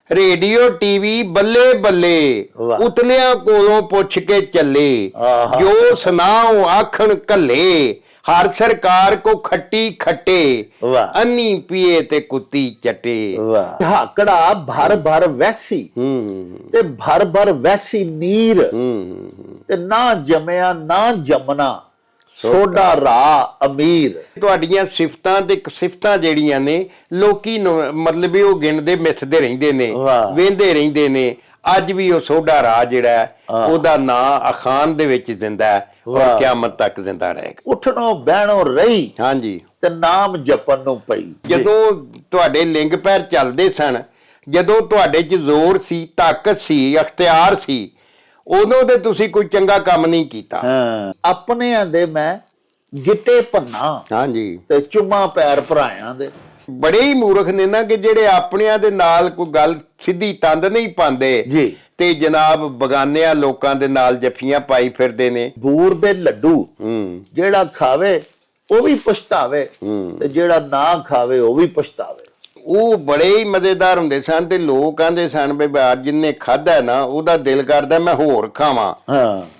Radio TV बल्ले बल्ले उतलियां कोलों पुछ के चले जो सुनाओ आखन कल्ले हर सरकार को खट्टी खट्टे अन्नी पिए ते कुत्ती चटे। हाकड़ा भर भर वैसी ते भर भर वैसी नीर ते ना जमया ना जमना सोडा राह अमीर। ਤੁਹਾਡੀਆਂ ਸਿਫਤਾਂ ਤੇ ਸਿਫਤਾਂ ਜਿਹੜੀਆਂ ਨੇ ਲੋਕੀ ਮਤਲਬ ਵੀ ਉਹ ਗਿਣਦੇ ਮਿੱਥਦੇ ਰਹਿੰਦੇ ਨੇ ਵੇਂਦੇ ਰਹਿੰਦੇ ਨੇ। ਅੱਜ ਵੀ ਉਹ ਸੋਡਾ ਰਾਹ ਜਿਹੜਾ ਉਹਦਾ ਨਾਂ ਅਖਾਨ ਦੇ ਵਿੱਚ ਜ਼ਿੰਦਾ ਹੈ ਔਰ ਕਿਆਮਤ ਤੱਕ ਜ਼ਿੰਦਾ ਰਹੇਗਾ। ਉੱਠਣੋਂ ਬਹਿਣੋਂ ਰਹੀ ਹਾਂਜੀ ਤੇ ਨਾਮ ਜਪਣ ਨੂੰ ਪਈ। ਜਦੋਂ ਤੁਹਾਡੇ ਲਿੰਗ ਪੈਰ ਚੱਲਦੇ ਸਨ, ਜਦੋਂ ਤੁਹਾਡੇ 'ਚ ਜ਼ੋਰ ਸੀ, ਤਾਕਤ ਸੀ, ਅਖਤਿਆਰ ਸੀ, ਉਦੋਂ ਤੇ ਤੁਸੀਂ ਕੋਈ ਚੰਗਾ ਕੰਮ ਨਹੀਂ ਕੀਤਾ। ਆਪਣਿਆਂ ਦੇ ਮੈਂ ਗਿੱਟੇ ਭੰਨਾ ਹਾਂਜੀ ਤੇ ਚੁੰਮਾ ਪੈਰ ਭਰਾਇਆਂ ਦੇ। ਬੜੇ ਹੀ ਮੂਰਖ ਨੇ ਨਾ ਕਿ ਜਿਹੜੇ ਆਪਣਿਆਂ ਦੇ ਨਾਲ ਕੋਈ ਗੱਲ ਸਿੱਧੀ ਤੰਦ ਨਹੀਂ ਪਾਉਂਦੇ ਜੀ ਤੇ ਜਨਾਬ ਬਗਾਨਿਆਂ ਲੋਕਾਂ ਦੇ ਨਾਲ ਜੱਫੀਆਂ ਪਾਈ ਫਿਰਦੇ ਨੇ। ਬੂਰ ਦੇ ਲੱਡੂ ਜਿਹੜਾ ਖਾਵੇ ਉਹ ਵੀ ਪਛਤਾਵੇ ਤੇ ਜਿਹੜਾ ਨਾ ਖਾਵੇ ਉਹ ਵੀ ਪਛਤਾਵੇ। ਉਹ ਬੜੇ ਹੀ ਮਜ਼ੇਦਾਰ ਹੁੰਦੇ ਸਨ ਤੇ ਲੋਕ ਕਹਿੰਦੇ ਸਨ ਵੀ ਬਾਹਰ ਜਿੰਨੇ ਖਾਦਾ ਨਾ ਉਹਦਾ ਦਿਲ ਕਰਦਾ ਮੈਂ ਹੋਰ ਖਾਵਾਂ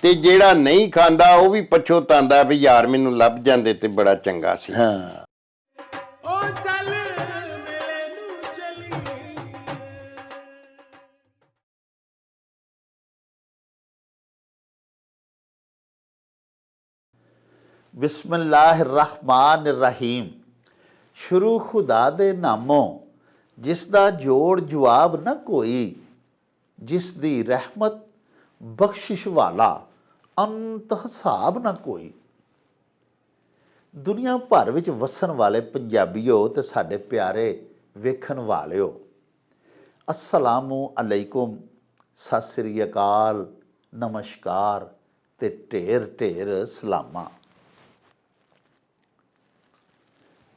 ਤੇ ਜਿਹੜਾ ਨਹੀਂ ਖਾਂਦਾ ਉਹ ਵੀ ਪਛਤਾਉਂਦਾ ਵੀ ਯਾਰ ਮੈਨੂੰ ਲੱਭ ਜਾਂਦੇ ਤੇ ਬੜਾ ਚੰਗਾ ਸੀ। ਬਿਸਮਿल्लाह रहमान रहीम। शुरू खुदा दे नामों जिस दा जोड़ जवाब न कोई, जिस दी रहमत बख्शिश वाला अंत हिसाब न कोई। दुनिया भर विच वसन वाले पंजाबीओ ते साडे प्यारे वेखण वालिओ, अस्सलामु अलैकुम, सत श्री अकाल, नमस्कार ते ढेर ढेर सलामा।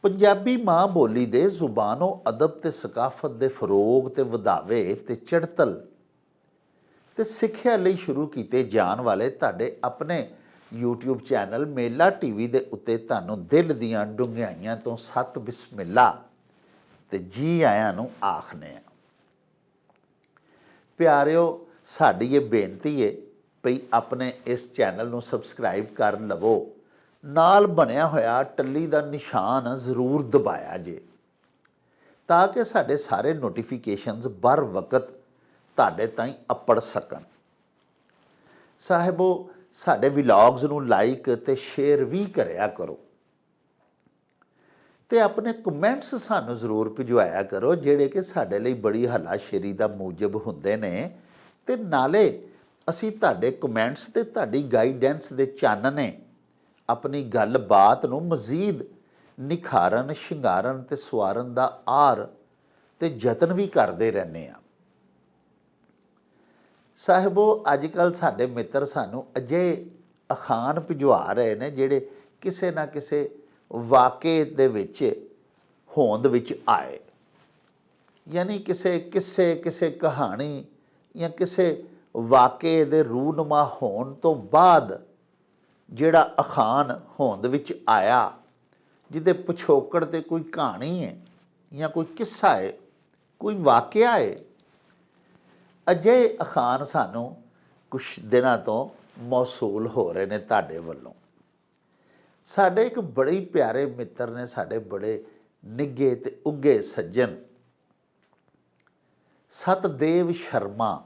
पंजाबी माँ बोली दे जुबानो अदब ते सकाफत दे फरोग ते वधावे ते चढ़तल ते सिੱਖਿਆ ਲਈ शुरू ਕੀਤੇ ਜਾਣ ਵਾਲੇ ਤੁਹਾਡੇ ਆਪਣੇ YouTube ਚੈਨਲ ਮੇਲਾ ਟੀਵੀ ਦੇ ਉੱਤੇ ਤੁਹਾਨੂੰ ਦਿਲ ਦੀਆਂ ਡੂੰਘਾਈਆਂ ਤੋਂ ਸਤ ਬਿਸਮਿਲ੍ਲਾ ਤੇ ਜੀ ਆਇਆਂ ਨੂੰ ਆਖਨੇ ਆ। ਪਿਆਰਿਓ, ਸਾਡੀ ਇਹ ਬੇਨਤੀ ਹੈ ਭਈ ਆਪਣੇ ਇਸ ਚੈਨਲ ਨੂੰ ਸਬਸਕ੍ਰਾਈਬ ਕਰ ਲਵੋ, ਨਾਲ ਬਣਿਆ ਹੋਇਆ ਟੱਲੀ ਦਾ ਨਿਸ਼ਾਨ ਜ਼ਰੂਰ ਦਬਾਇਆ ਜੇ ਤਾਂ ਕਿ ਸਾਡੇ ਸਾਰੇ ਨੋਟੀਫਿਕੇਸ਼ਨਸ ਬਰ ਵਕਤ ਤੁਹਾਡੇ ਤਾਈਂ ਅੱਪੜ ਸਕਣ। ਸਾਹਿਬੋ, ਸਾਡੇ ਵਲੌਗਸ ਨੂੰ ਲਾਈਕ ਤੇ ਸ਼ੇਅਰ ਵੀ ਕਰਿਆ ਕਰੋ ਤੇ ਆਪਣੇ ਕਮੈਂਟਸ ਸਾਨੂੰ ਜ਼ਰੂਰ ਭਿਜਵਾਇਆ ਕਰੋ ਜਿਹੜੇ ਕਿ ਸਾਡੇ ਲਈ ਬੜੀ ਹੱਲਾਸ਼ੇਰੀ ਦਾ ਮੂਜਬ ਹੁੰਦੇ ਨੇ ਤੇ ਨਾਲੇ ਅਸੀਂ ਤੁਹਾਡੇ ਕਮੈਂਟਸ ਤੇ ਤੁਹਾਡੀ ਗਾਈਡੈਂਸ ਦੇ ਚਾਨਣੇ अपनी गल बात नूं मजीद निखारन, शिंगारन ते सवारन दा आर ते जतन भी करते रहने आ। साहिबो, अजकल साडे मित्र सानू अजे अखान भिजवा रहे ने जिहड़े किसे ना किसे वाके दे विच होंद विच आए, यानी किसे किस्से, किसे कहानी या किसे वाके दे रूनुमा होण तो बाद ਜਿਹੜਾ ਅਖਾਨ ਹੋਂਦ ਵਿੱਚ ਆਇਆ, ਜਿਹਦੇ ਪਿਛੋਕੜ ਤੇ ਕੋਈ ਕਹਾਣੀ ਹੈ ਜਾਂ ਕੋਈ ਕਿੱਸਾ ਹੈ, ਕੋਈ ਵਾਕਿਆ ਹੈ, ਅਜਿਹੇ ਅਖਾਨ ਸਾਨੂੰ ਕੁਛ ਦਿਨਾਂ ਤੋਂ ਮੌਸੂਲ ਹੋ ਰਹੇ ਨੇ ਤੁਹਾਡੇ ਵੱਲੋਂ। ਸਾਡੇ ਇੱਕ ਬੜੇ ਪਿਆਰੇ ਮਿੱਤਰ ਨੇ, ਸਾਡੇ ਬੜੇ ਨਿੱਘੇ ਤੇ ਉੱਘੇ ਸੱਜਣ ਸਤਦੇਵ ਸ਼ਰਮਾ,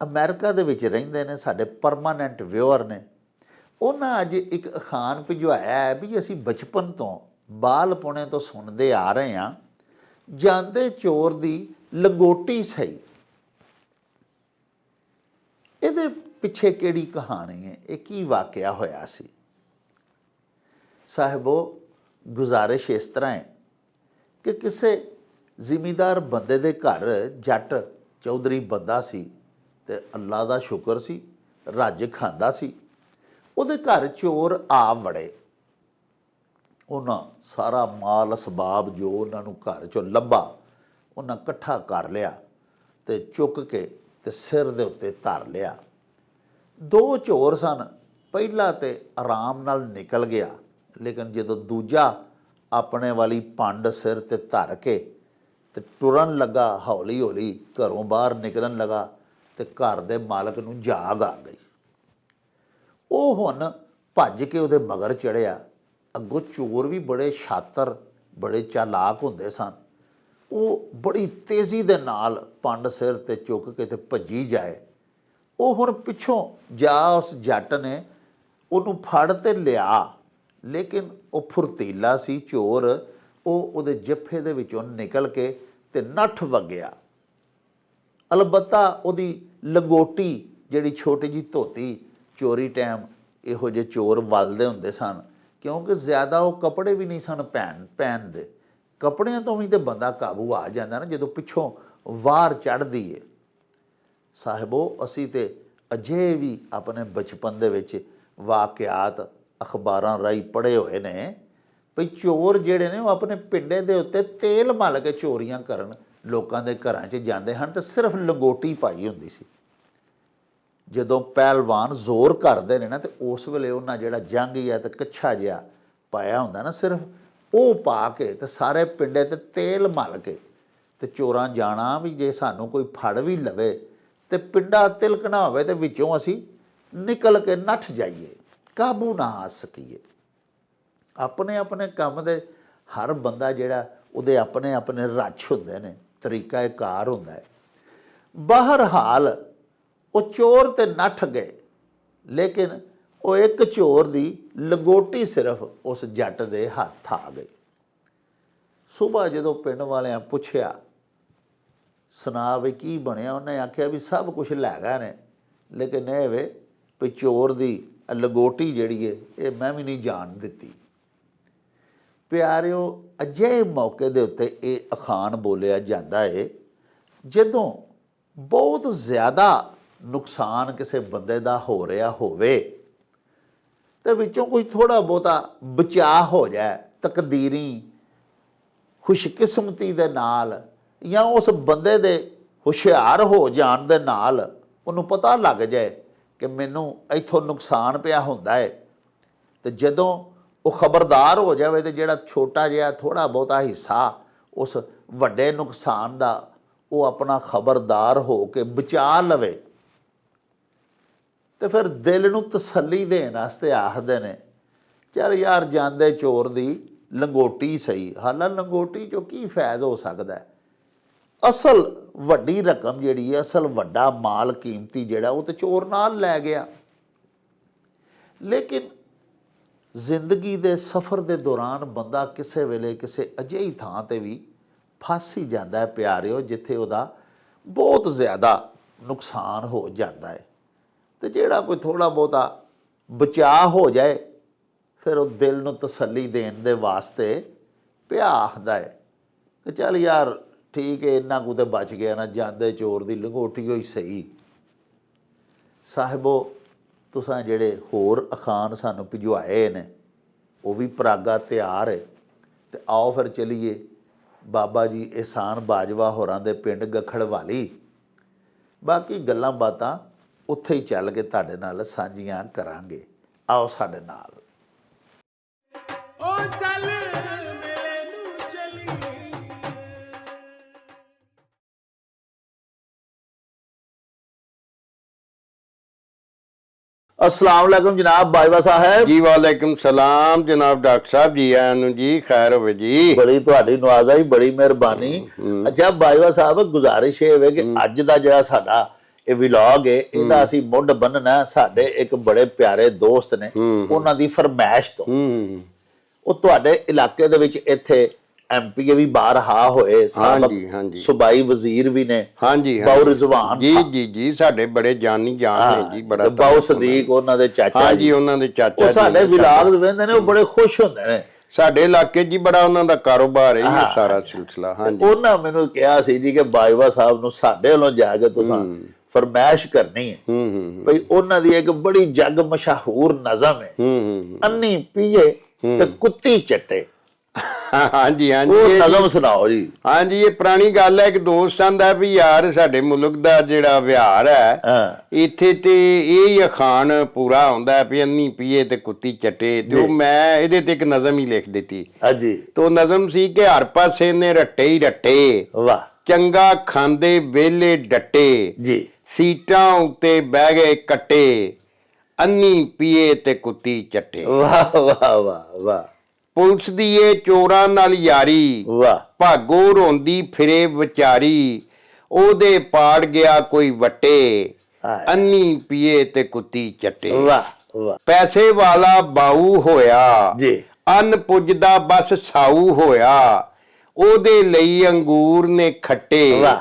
ਅਮਰੀਕਾ ਦੇ ਵਿੱਚ ਰਹਿੰਦੇ ਨੇ, ਸਾਡੇ ਪਰਮਾਨੈਂਟ ਵਿਊਅਰ ਨੇ। ਉਹਨਾਂ ਅੱਜ ਇੱਕ ਅਖਾਨ ਭਿਜਵਾਇਆ ਹੈ ਵੀ ਅਸੀਂ ਬਚਪਨ ਤੋਂ ਬਾਲਪੁਣੇ ਤੋਂ ਸੁਣਦੇ ਆ ਰਹੇ ਹਾਂ, ਜਾਂਦੇ ਚੋਰ ਦੀ ਲੰਗੋਟੀ ਸਹੀ। ਇਹਦੇ ਪਿੱਛੇ ਕਿਹੜੀ ਕਹਾਣੀ ਹੈ, ਇਹ ਕੀ ਵਾਕਿਆ ਹੋਇਆ ਸੀ? ਸਾਹਿਬੋ, ਗੁਜ਼ਾਰਿਸ਼ ਇਸ ਤਰ੍ਹਾਂ ਹੈ ਕਿ ਕਿਸੇ ਜ਼ਿਮੀਂਦਾਰ ਬੰਦੇ ਦੇ ਘਰ ਜੱਟ ਚੌਧਰੀ ਬੰਦਾ ਸੀ ਤੇ ਅੱਲਾ ਦਾ ਸ਼ੁਕਰ ਸੀ, ਰੱਜ ਖਾਂਦਾ ਸੀ। ਉਹਦੇ ਘਰ ਚੋਰ ਆ ਵੜੇ। ਉਹਨਾਂ ਸਾਰਾ ਮਾਲ ਅਸਬਾਬ ਜੋ ਉਹਨਾਂ ਨੂੰ ਘਰ 'ਚੋਂ ਲੱਭਾ ਉਹਨਾਂ ਇਕੱਠਾ ਕਰ ਲਿਆ ਤੇ ਚੁੱਕ ਕੇ ਤੇ ਸਿਰ ਦੇ ਉੱਤੇ ਧਰ ਲਿਆ। ਦੋ ਚੋਰ ਸਨ, ਪਹਿਲਾ ਤੇ ਆਰਾਮ ਨਾਲ ਨਿਕਲ ਗਿਆ, ਲੇਕਿਨ ਜਦੋਂ ਦੂਜਾ ਆਪਣੇ ਵਾਲੀ ਪੰਡ ਸਿਰ ਤੇ ਧਰ ਕੇ ਤੇ ਟੁਰਨ ਲੱਗਾ, ਹੌਲੀ ਹੌਲੀ ਘਰੋਂ ਬਾਹਰ ਨਿਕਲਣ ਲੱਗਾ ਤੇ ਘਰ ਦੇ ਮਾਲਕ ਨੂੰ ਜਾਗ ਆ ਗਈ। ਉਹ ਹੁਣ ਭੱਜ ਕੇ ਉਹਦੇ ਮਗਰ ਚੜਿਆ। ਅੱਗੋਂ ਚੋਰ ਵੀ ਬੜੇ ਸ਼ਾਤਰ, ਬੜੇ ਚਾਲਾਕ ਹੁੰਦੇ ਸਨ। ਉਹ ਬੜੀ ਤੇਜ਼ੀ ਦੇ ਨਾਲ ਪੰਡ ਸਿਰ ਤੇ ਚੁੱਕ ਕੇ ਤੇ ਭੱਜੀ ਜਾਏ। ਉਹ ਹੁਣ ਪਿੱਛੋਂ ਜਾ ਉਸ ਜੱਟ ਨੇ ਉਹਨੂੰ ਫੜ ਤੇ ਲਿਆ, ਲੇਕਿਨ ਉਹ ਫੁਰਤੀਲਾ ਸੀ ਚੋਰ। ਉਹ ਉਹਦੇ ਜੱਫੇ ਦੇ ਵਿੱਚੋਂ ਨਿਕਲ ਕੇ ਤੇ ਨੱਠ ਵਗਿਆ। ਅਲਬੱਤਾ ਉਹਦੀ ਲੰਗੋਟੀ, ਜਿਹੜੀ ਛੋਟੀ ਜਿਹੀ ਧੋਤੀ, ਚੋਰੀ ਟਾਈਮ ਇਹੋ ਜਿਹੇ ਚੋਰ ਵੱਲਦੇ ਹੁੰਦੇ ਸਨ, ਕਿਉਂਕਿ ਜ਼ਿਆਦਾ ਉਹ ਕੱਪੜੇ ਵੀ ਨਹੀਂ ਸਨ ਪਹਿਨਦੇ। ਕੱਪੜਿਆਂ ਤੋਂ ਵੀ ਤੇ ਬੰਦਾ ਕਾਬੂ ਆ ਜਾਂਦਾ ਨਾ ਜਦੋਂ ਪਿੱਛੋਂ ਵਾਰ ਚੜ੍ਹਦੀ ਏ। ਸਾਹਿਬੋ, ਅਸੀਂ ਤੇ ਅਜੇ ਵੀ ਆਪਣੇ ਬਚਪਨ ਦੇ ਵਿੱਚ ਵਾਕਿਆਤ ਅਖਬਾਰਾਂ ਰਾਹੀਂ ਪੜ੍ਹੇ ਹੋਏ ਨੇ ਵੀ ਚੋਰ ਜਿਹੜੇ ਨੇ ਉਹ ਆਪਣੇ ਪਿੰਡੇ ਦੇ ਉੱਤੇ ਤੇਲ ਮਲ ਕੇ ਚੋਰੀਆਂ ਕਰਨ ਲੋਕਾਂ ਦੇ ਘਰਾਂ 'ਚ ਜਾਂਦੇ ਹਨ, ਤੇ ਸਿਰਫ ਲੰਗੋਟੀ ਪਾਈ ਹੁੰਦੀ ਸੀ। ਜਦੋਂ ਪਹਿਲਵਾਨ ਜ਼ੋਰ ਕਰਦੇ ਨੇ ਨਾ, ਤੇ ਉਸ ਵੇਲੇ ਉਹਨਾਂ ਜਿਹੜਾ ਜੰਗੀਆ ਤੇ ਕੱਛਾ ਜਿਹਾ ਪਾਇਆ ਹੁੰਦਾ ਨਾ, ਸਿਰਫ ਉਹ ਪਾ ਕੇ ਤੇ ਸਾਰੇ ਪਿੰਡੇ ਤੇ ਤੇਲ ਮਲ ਕੇ ਤੇ ਚੋਰਾਂ ਜਾਣਾ ਵੀ ਜੇ ਸਾਨੂੰ ਕੋਈ ਫੜ ਵੀ ਲਵੇ ਤੇ ਪਿੰਡਾ ਤਿਲਕਣਾ ਹੋਵੇ ਤੇ ਵਿੱਚੋਂ ਅਸੀਂ ਨਿਕਲ ਕੇ ਨੱਠ ਜਾਈਏ, ਕਾਬੂ ਨਾ ਆ ਸਕੀਏ। ਆਪਣੇ ਆਪਣੇ ਕੰਮ ਦੇ ਹਰ ਬੰਦਾ ਜਿਹੜਾ ਉਹਦੇ ਆਪਣੇ ਆਪਣੇ ਰੱਛ ਹੁੰਦੇ ਨੇ, ਤਰੀਕਾ ਕਾਰ ਹੁੰਦਾ ਹੈ। ਬਹਰਹਾਲ ਉਹ ਚੋਰ ਤੇ ਨੱਠ ਗਏ, ਲੇਕਿਨ ਉਹ ਇੱਕ ਚੋਰ ਦੀ ਲੰਗੋਟੀ ਸਿਰਫ ਉਸ ਜੱਟ ਦੇ ਹੱਥ ਆ ਗਈ। ਸੁਬਾਹ ਜਦੋਂ ਪਿੰਡ ਵਾਲਿਆਂ ਪੁੱਛਿਆ, ਸੁਣਾ ਵੀ ਕੀ ਬਣਿਆ, ਉਹਨੇ ਆਖਿਆ ਵੀ ਸਭ ਕੁਝ ਲੈ ਗਏ ਨੇ, ਲੇਕਿਨ ਇਹ ਵੇ ਵੀ ਚੋਰ ਦੀ ਲੰਗੋਟੀ ਜਿਹੜੀ ਹੈ ਇਹ ਮੈਂ ਵੀ ਨਹੀਂ ਜਾਣ ਦਿੱਤੀ। ਪਿਆਰਿਓ, ਅਜਿਹੇ ਮੌਕੇ ਦੇ ਉੱਤੇ ਇਹ ਅਖਾਣ ਬੋਲਿਆ ਜਾਂਦਾ ਹੈ ਜਦੋਂ ਬਹੁਤ ਜ਼ਿਆਦਾ ਨੁਕਸਾਨ ਕਿਸੇ ਬੰਦੇ ਦਾ ਹੋ ਰਿਹਾ ਹੋਵੇ ਤੇ ਵਿੱਚੋਂ ਕੋਈ ਥੋੜ੍ਹਾ ਬਹੁਤਾ ਬਚਾਅ ਹੋ ਜਾਏ, ਤਕਦੀਰੀ ਖੁਸ਼ਕਿਸਮਤੀ ਦੇ ਨਾਲ, ਜਾਂ ਉਸ ਬੰਦੇ ਦੇ ਹੁਸ਼ਿਆਰ ਹੋ ਜਾਣ ਦੇ ਨਾਲ ਉਹਨੂੰ ਪਤਾ ਲੱਗ ਜਾਏ ਕਿ ਮੈਨੂੰ ਇੱਥੋਂ ਨੁਕਸਾਨ ਪਿਆ ਹੁੰਦਾ ਹੈ, ਤੇ ਜਦੋਂ ਉਹ ਖਬਰਦਾਰ ਹੋ ਜਾਵੇ ਤੇ ਜਿਹੜਾ ਛੋਟਾ ਜਿਹਾ ਥੋੜ੍ਹਾ ਬਹੁਤਾ ਹਿੱਸਾ ਉਸ ਵੱਡੇ ਨੁਕਸਾਨ ਦਾ ਉਹ ਆਪਣਾ ਖਬਰਦਾਰ ਹੋ ਕੇ ਬਚਾ ਲਵੇ, ਤੇ ਫਿਰ ਦਿਲ ਨੂੰ ਤਸੱਲੀ ਦੇਣ ਵਾਸਤੇ ਆਖਦੇ ਨੇ, ਚੱਲ ਯਾਰ ਜਾਂਦੇ ਚੋਰ ਦੀ ਲੰਗੋਟੀ ਸਹੀ। ਹਾਲਾਂਕਿ ਲੰਗੋਟੀ 'ਚੋਂ ਕੀ ਫਾਇਦਾ ਹੋ ਸਕਦਾ ਹੈ? ਅਸਲ ਵੱਡੀ ਰਕਮ ਜਿਹੜੀ ਹੈ, ਅਸਲ ਵੱਡਾ ਮਾਲ ਕੀਮਤੀ ਜਿਹੜਾ, ਉਹ ਤੇ ਚੋਰ ਨਾਲ ਲੈ ਗਿਆ। ਲੇਕਿਨ ਜ਼ਿੰਦਗੀ ਦੇ ਸਫ਼ਰ ਦੇ ਦੌਰਾਨ ਬੰਦਾ ਕਿਸੇ ਵੇਲੇ ਕਿਸੇ ਅਜਿਹੀ ਥਾਂ ਤੇ ਵੀ ਫਸ ਹੀ ਜਾਂਦਾ ਹੈ ਪਿਆਰਿਓ, ਜਿੱਥੇ ਉਹਦਾ ਬਹੁਤ ਜ਼ਿਆਦਾ ਨੁਕਸਾਨ ਹੋ ਜਾਂਦਾ ਹੈ, ਤੇ ਜਿਹੜਾ ਕੋਈ ਥੋੜ੍ਹਾ ਬਹੁਤਾ ਬਚਾਅ ਹੋ ਜਾਏ ਫਿਰ ਉਹ ਦਿਲ ਨੂੰ ਤਸੱਲੀ ਦੇਣ ਦੇ ਵਾਸਤੇ ਪਿਆ ਆਖਦਾ ਹੈ ਕਿ ਚੱਲ ਯਾਰ ਠੀਕ ਹੈ, ਇੰਨਾ ਕੁ ਤਾਂ ਬਚ ਗਿਆ ਨਾ, ਜਾਂਦੇ ਚੋਰ ਦੀ ਲੰਗੋਟੀ ਹੋਈ ਸਹੀ। ਸਾਹਿਬੋ, ਤੁਸਾਂ ਜਿਹੜੇ ਹੋਰ ਅਖਾਣ ਸਾਨੂੰ ਭਿਜਵਾਏ ਨੇ ਉਹ ਵੀ ਪਰਾਗਾ ਤਿਆਰ ਹੈ, ਤੇ ਆਓ ਫਿਰ ਚਲੀਏ ਬਾਬਾ ਜੀ ਇਹਸਾਨ ਬਾਜਵਾ ਹੋਰਾਂ ਦੇ ਪਿੰਡ ਗਖੜਵਾਲੀ। ਬਾਕੀ ਗੱਲਾਂ ਬਾਤਾਂ ਉੱਥੇ ਹੀ ਚੱਲ ਕੇ ਤੁਹਾਡੇ ਨਾਲ ਸਾਂਝੀਆਂ ਕਰਾਂਗੇ। ਆਓ ਸਾਡੇ ਨਾਲ। ਉਹ ਚੱਲ ਮੇਲੇ ਨੂੰ ਚਲੀ। अस्सलाम वालेकुम जनाब बाजवा साहब जी। वालेकुम सलाम जनाब डॉक्टर साहब जी। आनू जी खैर होवे जी। बड़ी ਤੁਹਾਡੀ ਨਵਾਜ਼ਾਈ, ਬੜੀ ਮਿਹਰਬਾਨੀ। ਅੱਛਾ ਬਾਜਵਾ ਸਾਹਿਬ, ਗੁਜ਼ਾਰਿਸ਼ ਇਹ ਹੋਵੇ ਕਿ ਅੱਜ ਦਾ ਜਿਹੜਾ ਸਾਡਾ ਇਹ ਵਲੌਗ ਹੈ ਇਹਦਾ ਅਸੀਂ ਮੁੱਢ ਬੰਨਣਾ ਸਾਡੇ ਇੱਕ ਬੜੇ ਪਿਆਰੇ ਦੋਸਤ ਨੇ, ਉਹਨਾਂ ਦੀ ਫਰਮਾਇਸ਼ ਤੋਂ। ਉਹ ਤੁਹਾਡੇ ਇਲਾਕੇ ਦੇ ਵਿੱਚ ਇੱਥੇ ਐਮਪੀ ਵੀ ਬਾਹਰ ਹਾ ਹੋਏ, ਸਾਬਕ ਸੂਬਾਈ ਵਜ਼ੀਰ ਵੀ ਨੇ, ਬਾਉ ਰਿਜ਼ਵਾਨ ਜੀ ਜੀ ਜੀ, ਸਾਡੇ ਬੜੇ ਜਾਨੀ ਜਾਨ ਨੇ ਜੀ। ਬੜਾ ਬਾਉ ਸਦੀਕ ਉਹਨਾਂ ਦੇ ਚਾਚਾ ਜੀ, ਉਹਨਾਂ ਦੇ ਚਾਚਾ ਜੀ ਸਾਡੇ ਵਲੌਗ ਵੇਖਦੇ ਨੇ, ਉਹ ਬੜੇ ਖੁਸ਼ ਹੁੰਦੇ ਨੇ। ਸਾਡੇ ਇਲਾਕੇ ਜੀ ਬੜਾ ਉਹਨਾਂ ਦਾ ਕਾਰੋਬਾਰ ਹੈ ਇਹ ਸਾਰਾ ਸਿਲਸਿਲਾ। ਹਾਂਜੀ, ਉਹਨਾਂ ਮੈਨੂੰ ਕਿਹਾ ਸੀ ਜੀ ਕਿ ਬਾਜਵਾ ਸਾਹਿਬ ਨੂੰ ਸਾਡੇ ਵੱਲੋਂ ਜਾ ਕੇ ਤੁਸੀਂ ਫਰਮਾਇਸ਼ ਕਰਨੀ ਹੈ ਬਈ ਉਹਨਾਂ ਦੀ ਇੱਕ ਬੜੀ ਜੱਗ ਮਸ਼ਹੂਰ ਨਜ਼ਮ ਹੈ, ਅੰਨੀ ਪੀਏ ਤੇ ਕੁੱਤੀ ਚੱਟੇ। ਹਾਂਜੀ ਉਹ ਹਾਂਜੀ ਇਹ ਨਜ਼ਮ ਸੁਣਾਓ ਜੀ। ਹਾਂਜੀ ਇਹ ਪੁਰਾਣੀ ਗੱਲ ਹੈ ਕਿ ਦੋਸਤ ਆਂਦਾ ਵੀ ਯਾਰ ਸਾਡੇ ਮੁਲਕ ਦਾ ਜਿਹੜਾ ਵਿਹਾਰ ਹੈ ਹਾਂ ਇੱਥੇ ਤੇ ਇਹ ਹੀ ਅਖਾਣ ਪੂਰਾ ਹੁੰਦਾ ਵੀ ਅੰਨੀ ਪੀਏ ਤੇ ਕੁੱਤੀ ਚੱਟੇ। ਤੇ ਉਹ ਮੈਂ ਇਹਦੇ ਤੇ ਇੱਕ ਨਜ਼ਮ ਹੀ ਲਿਖ ਦਿੱਤੀ। ਹਾਂਜੀ ਤੋ ਨਜ਼ਮ ਸੀ ਕਿ ਹਰ ਪਾਸੇ ਨੇ ਰੱਟੇ ਹੀ ਰੱਟੇ, ਵਾਹ ਚੰਗਾ ਖਾਂਦੇ ਵੇਲੇ ਡੱਟੇ, ਜੀ ਸੀਟਾਂ ਉੱਤੇ ਬਹਿ ਗਏ ਕੱਟੇ, ਅੰਨੀ ਪੀਏ ਤੇ ਕੁੱਤੀ ਚੱਟੇ। ਵਾਹ ਵਾਹ ਵਾਹ ਵਾਹ ਪੁਲਿਸ ਦੀ ਏ ਚੋਰਾਂ ਨਾਲ ਯਾਰੀ, ਵਾਹ ਭਾਗੋ ਰੋਂਦੀ ਫਿਰੇ ਵਿਚਾਰੀ, ਉਹਦੇ ਪਾੜ ਗਿਆ ਕੋਈ ਵੱਟੇ, ਹਾਏ। ਅੰਨੀ ਪੀਏ ਤੇ ਕੁੱਤੀ ਚੱਟੇ। ਵਾਹ ਵਾਹ ਪੈਸੇ ਵਾਲਾ ਬਾਊ ਹੋਇਆ, ਜੀ ਅੰਨ ਪੁੱਜਦਾ ਬਸ ਸਾਊ ਹੋਇਆ, ਉਹਦੇ ਲਈ ਅੰਗੂਰ ਨੇ ਖੱਟੇ, ਵਾਹ।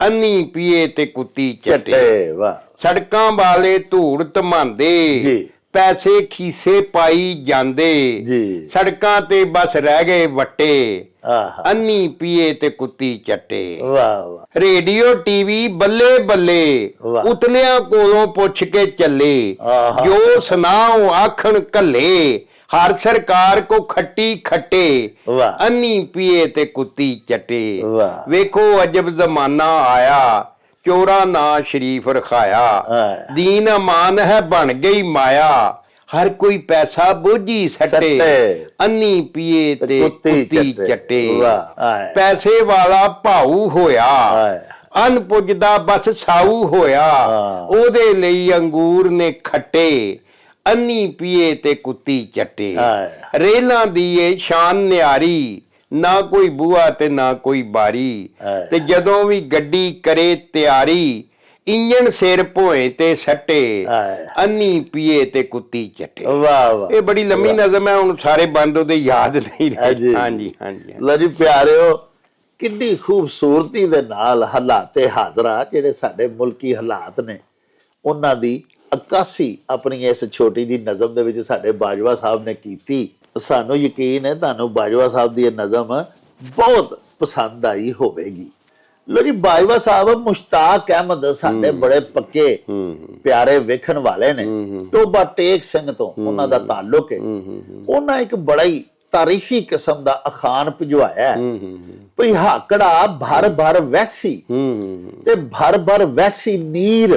ਅੰਨੀ ਪੀਏ ਤੇ ਕੁੱਤੀ ਚੱਟੇ। ਚੱਟੇ ਵਾਹ ਸੜਕਾਂ ਵਾਲੇ ਧੂੜ ਧਮਾਂਦੇ, ਜੀ। ਪੈਸੇ ਖੀਸੇ ਪਾਈ ਜਾਂਦੇ, ਜੀ। ਸੜਕਾਂ ਤੇ ਬਸ ਰਹਿ ਗਏ ਵੱਟੇ, ਆਹ ਅੰਨੀ ਪੀਏ ਤੇ ਕੁੱਤੀ ਚੱਟੇ। ਵਾਹ ਵਾਹ ਰੇਡੀਓ ਟੀਵੀ ਬੱਲੇ ਬੱਲੇ, ਵਾਹ। ਉਤਲਿਆਂ ਕੋਲੋਂ ਪੁੱਛ ਕੇ ਚੱਲੇ, ਆਹਾ। ਜੋ ਸੁਨਾਓ ਆਖਣ ਕੱਲੇ, ਹਰ ਸਰਕਾਰ ਕੋ ਖੱਟੀ ਖੱਟੇ, ਵਾਹ। ਅੰਨੀ ਪੀਏ ਤੇ ਕੁੱਤੀ ਚੱਟੇ। ਵਾਹ। ਵੇਖੋ ਅਜਬ ਜ਼ਮਾਨਾ ਆਇਆ, ਚੋਰਾਂ ਨਾ ਸ਼ਰੀਫ ਰਖਾਇਆ, ਹਾਂ। ਦੀਨ ਅਮਾਨ ਹੈ ਬਣ ਗਈ ਮਾਇਆ, ਹਰ ਕੋਈ ਪੈਸਾ ਬੋਝੀ ਸੱਟੇ, ਸੱਟੇ। ਅੰਨੀ ਪੀਏ ਤੇ ਕੁੱਤੀ ਕੁੱਤੀ ਚੱਟੇ। ਚੱਟੇ। ਵਾਹ। ਹਾਏ। ਪੈਸੇ ਵਾਲਾ ਭਾਊ ਹੋਇਆ, ਹਾਏ। ਅਨ ਪੁੱਜਦਾ ਬਸ ਸਾਊ ਹੋਇਆ, ਹਾਂ। ਉਹਦੇ ਲਈ ਅੰਗੂਰ ਨੇ ਖੱਟੇ, ਅੰਨੀ ਪੀਏ ਤੇ ਕੁੱਤੀ ਚੱਟੇ। ਹਾਏ। ਰੇਲਾਂ ਦੀ ਏ ਸ਼ਾਨ ਨਿਆਰੀ, ਨਾ ਕੋਈ ਬੂਹਾ ਤੇ ਨਾ ਕੋਈ ਬਾਰੀ, ਹਾਏ। ਤੇ ਜਦੋਂ ਵੀ ਗੱਡੀ ਕਰੇ ਤਿਆਰੀ, ਇੰਜਣ ਸਿਰ ਭੋਏ ਤੇ ਸੱਟੇ, ਹਾਏ। ਅੰਨੀ ਪੀਏ ਤੇ ਕੁੱਤੀ ਚੱਟੇ। ਵਾਹ ਵਾਹ ਇਹ ਬੜੀ ਲੰਮੀ ਨਜ਼ਮ ਹੈ, ਹੁਣ ਸਾਰੇ ਬੰਦ ਉਹਦੇ ਯਾਦ ਨਹੀਂ ਹਾਂਜੀ। ਰਹੇ। ਹਾਂਜੀ ਹਾਂਜੀ ਲਓ ਜੀ ਪਿਆਰਿਓ, ਕਿੰਨੀ ਖੂਬਸੂਰਤੀ ਦੇ ਨਾਲ ਹਾਲਾਤੇ ਹਾਜ਼ਰਾ ਜਿਹੜੇ ਸਾਡੇ ਮੁਲਕੀ ਹਾਲਾਤ ਨੇ ਉਹਨਾਂ ਦੀ ਅਕਾਸੀ ਆਪਣੀ ਇਸ ਛੋਟੀ ਜੀ ਨਜ਼ਮ ਦੇ ਵਿੱਚ ਸਾਡੇ ਬਾਜਵਾ ਸਾਹਿਬ ਨੇ ਕੀਤੀ। ਸਾਨੂੰ ਯਕੀਨ ਹੈ ਤੁਹਾਨੂੰ ਬਾਜਵਾ ਸਾਹਿਬ ਦੀ ਇਹ ਨਜ਼ਮ ਬਹੁਤ ਪਸੰਦ ਆਈ ਹੋਵੇਗੀ। ਲੋ ਜੀ ਬਾਜਵਾ ਸਾਹਿਬ ਮੁਸ਼ਤਾਕ ਅਹਿਮਦ ਸਾਡੇ ਬੜੇ ਪੱਕੇ ਪਿਆਰੇ ਵੇਖਣ ਵਾਲੇ ਨੇ, ਟੋਬਾ ਟੇਕ ਸਿੰਘ ਤੋਂ ਉਹਨਾਂ ਦਾ ਤਾਲੁਕ ਹੈ। ਉਹਨਾਂ ਇੱਕ ਬੜਾ ਹੀ ਤਾਰੀਖੀ ਕਿਸਮ ਦਾ ਅਖਾਣ ਭਿਜਵਾਇਆ ਭਈ ਹਾਕੜਾ ਭਰ ਭਰ ਵੈਸੀ ਤੇ ਭਰ ਭਰ ਵੈਸੀ ਨੀਰ,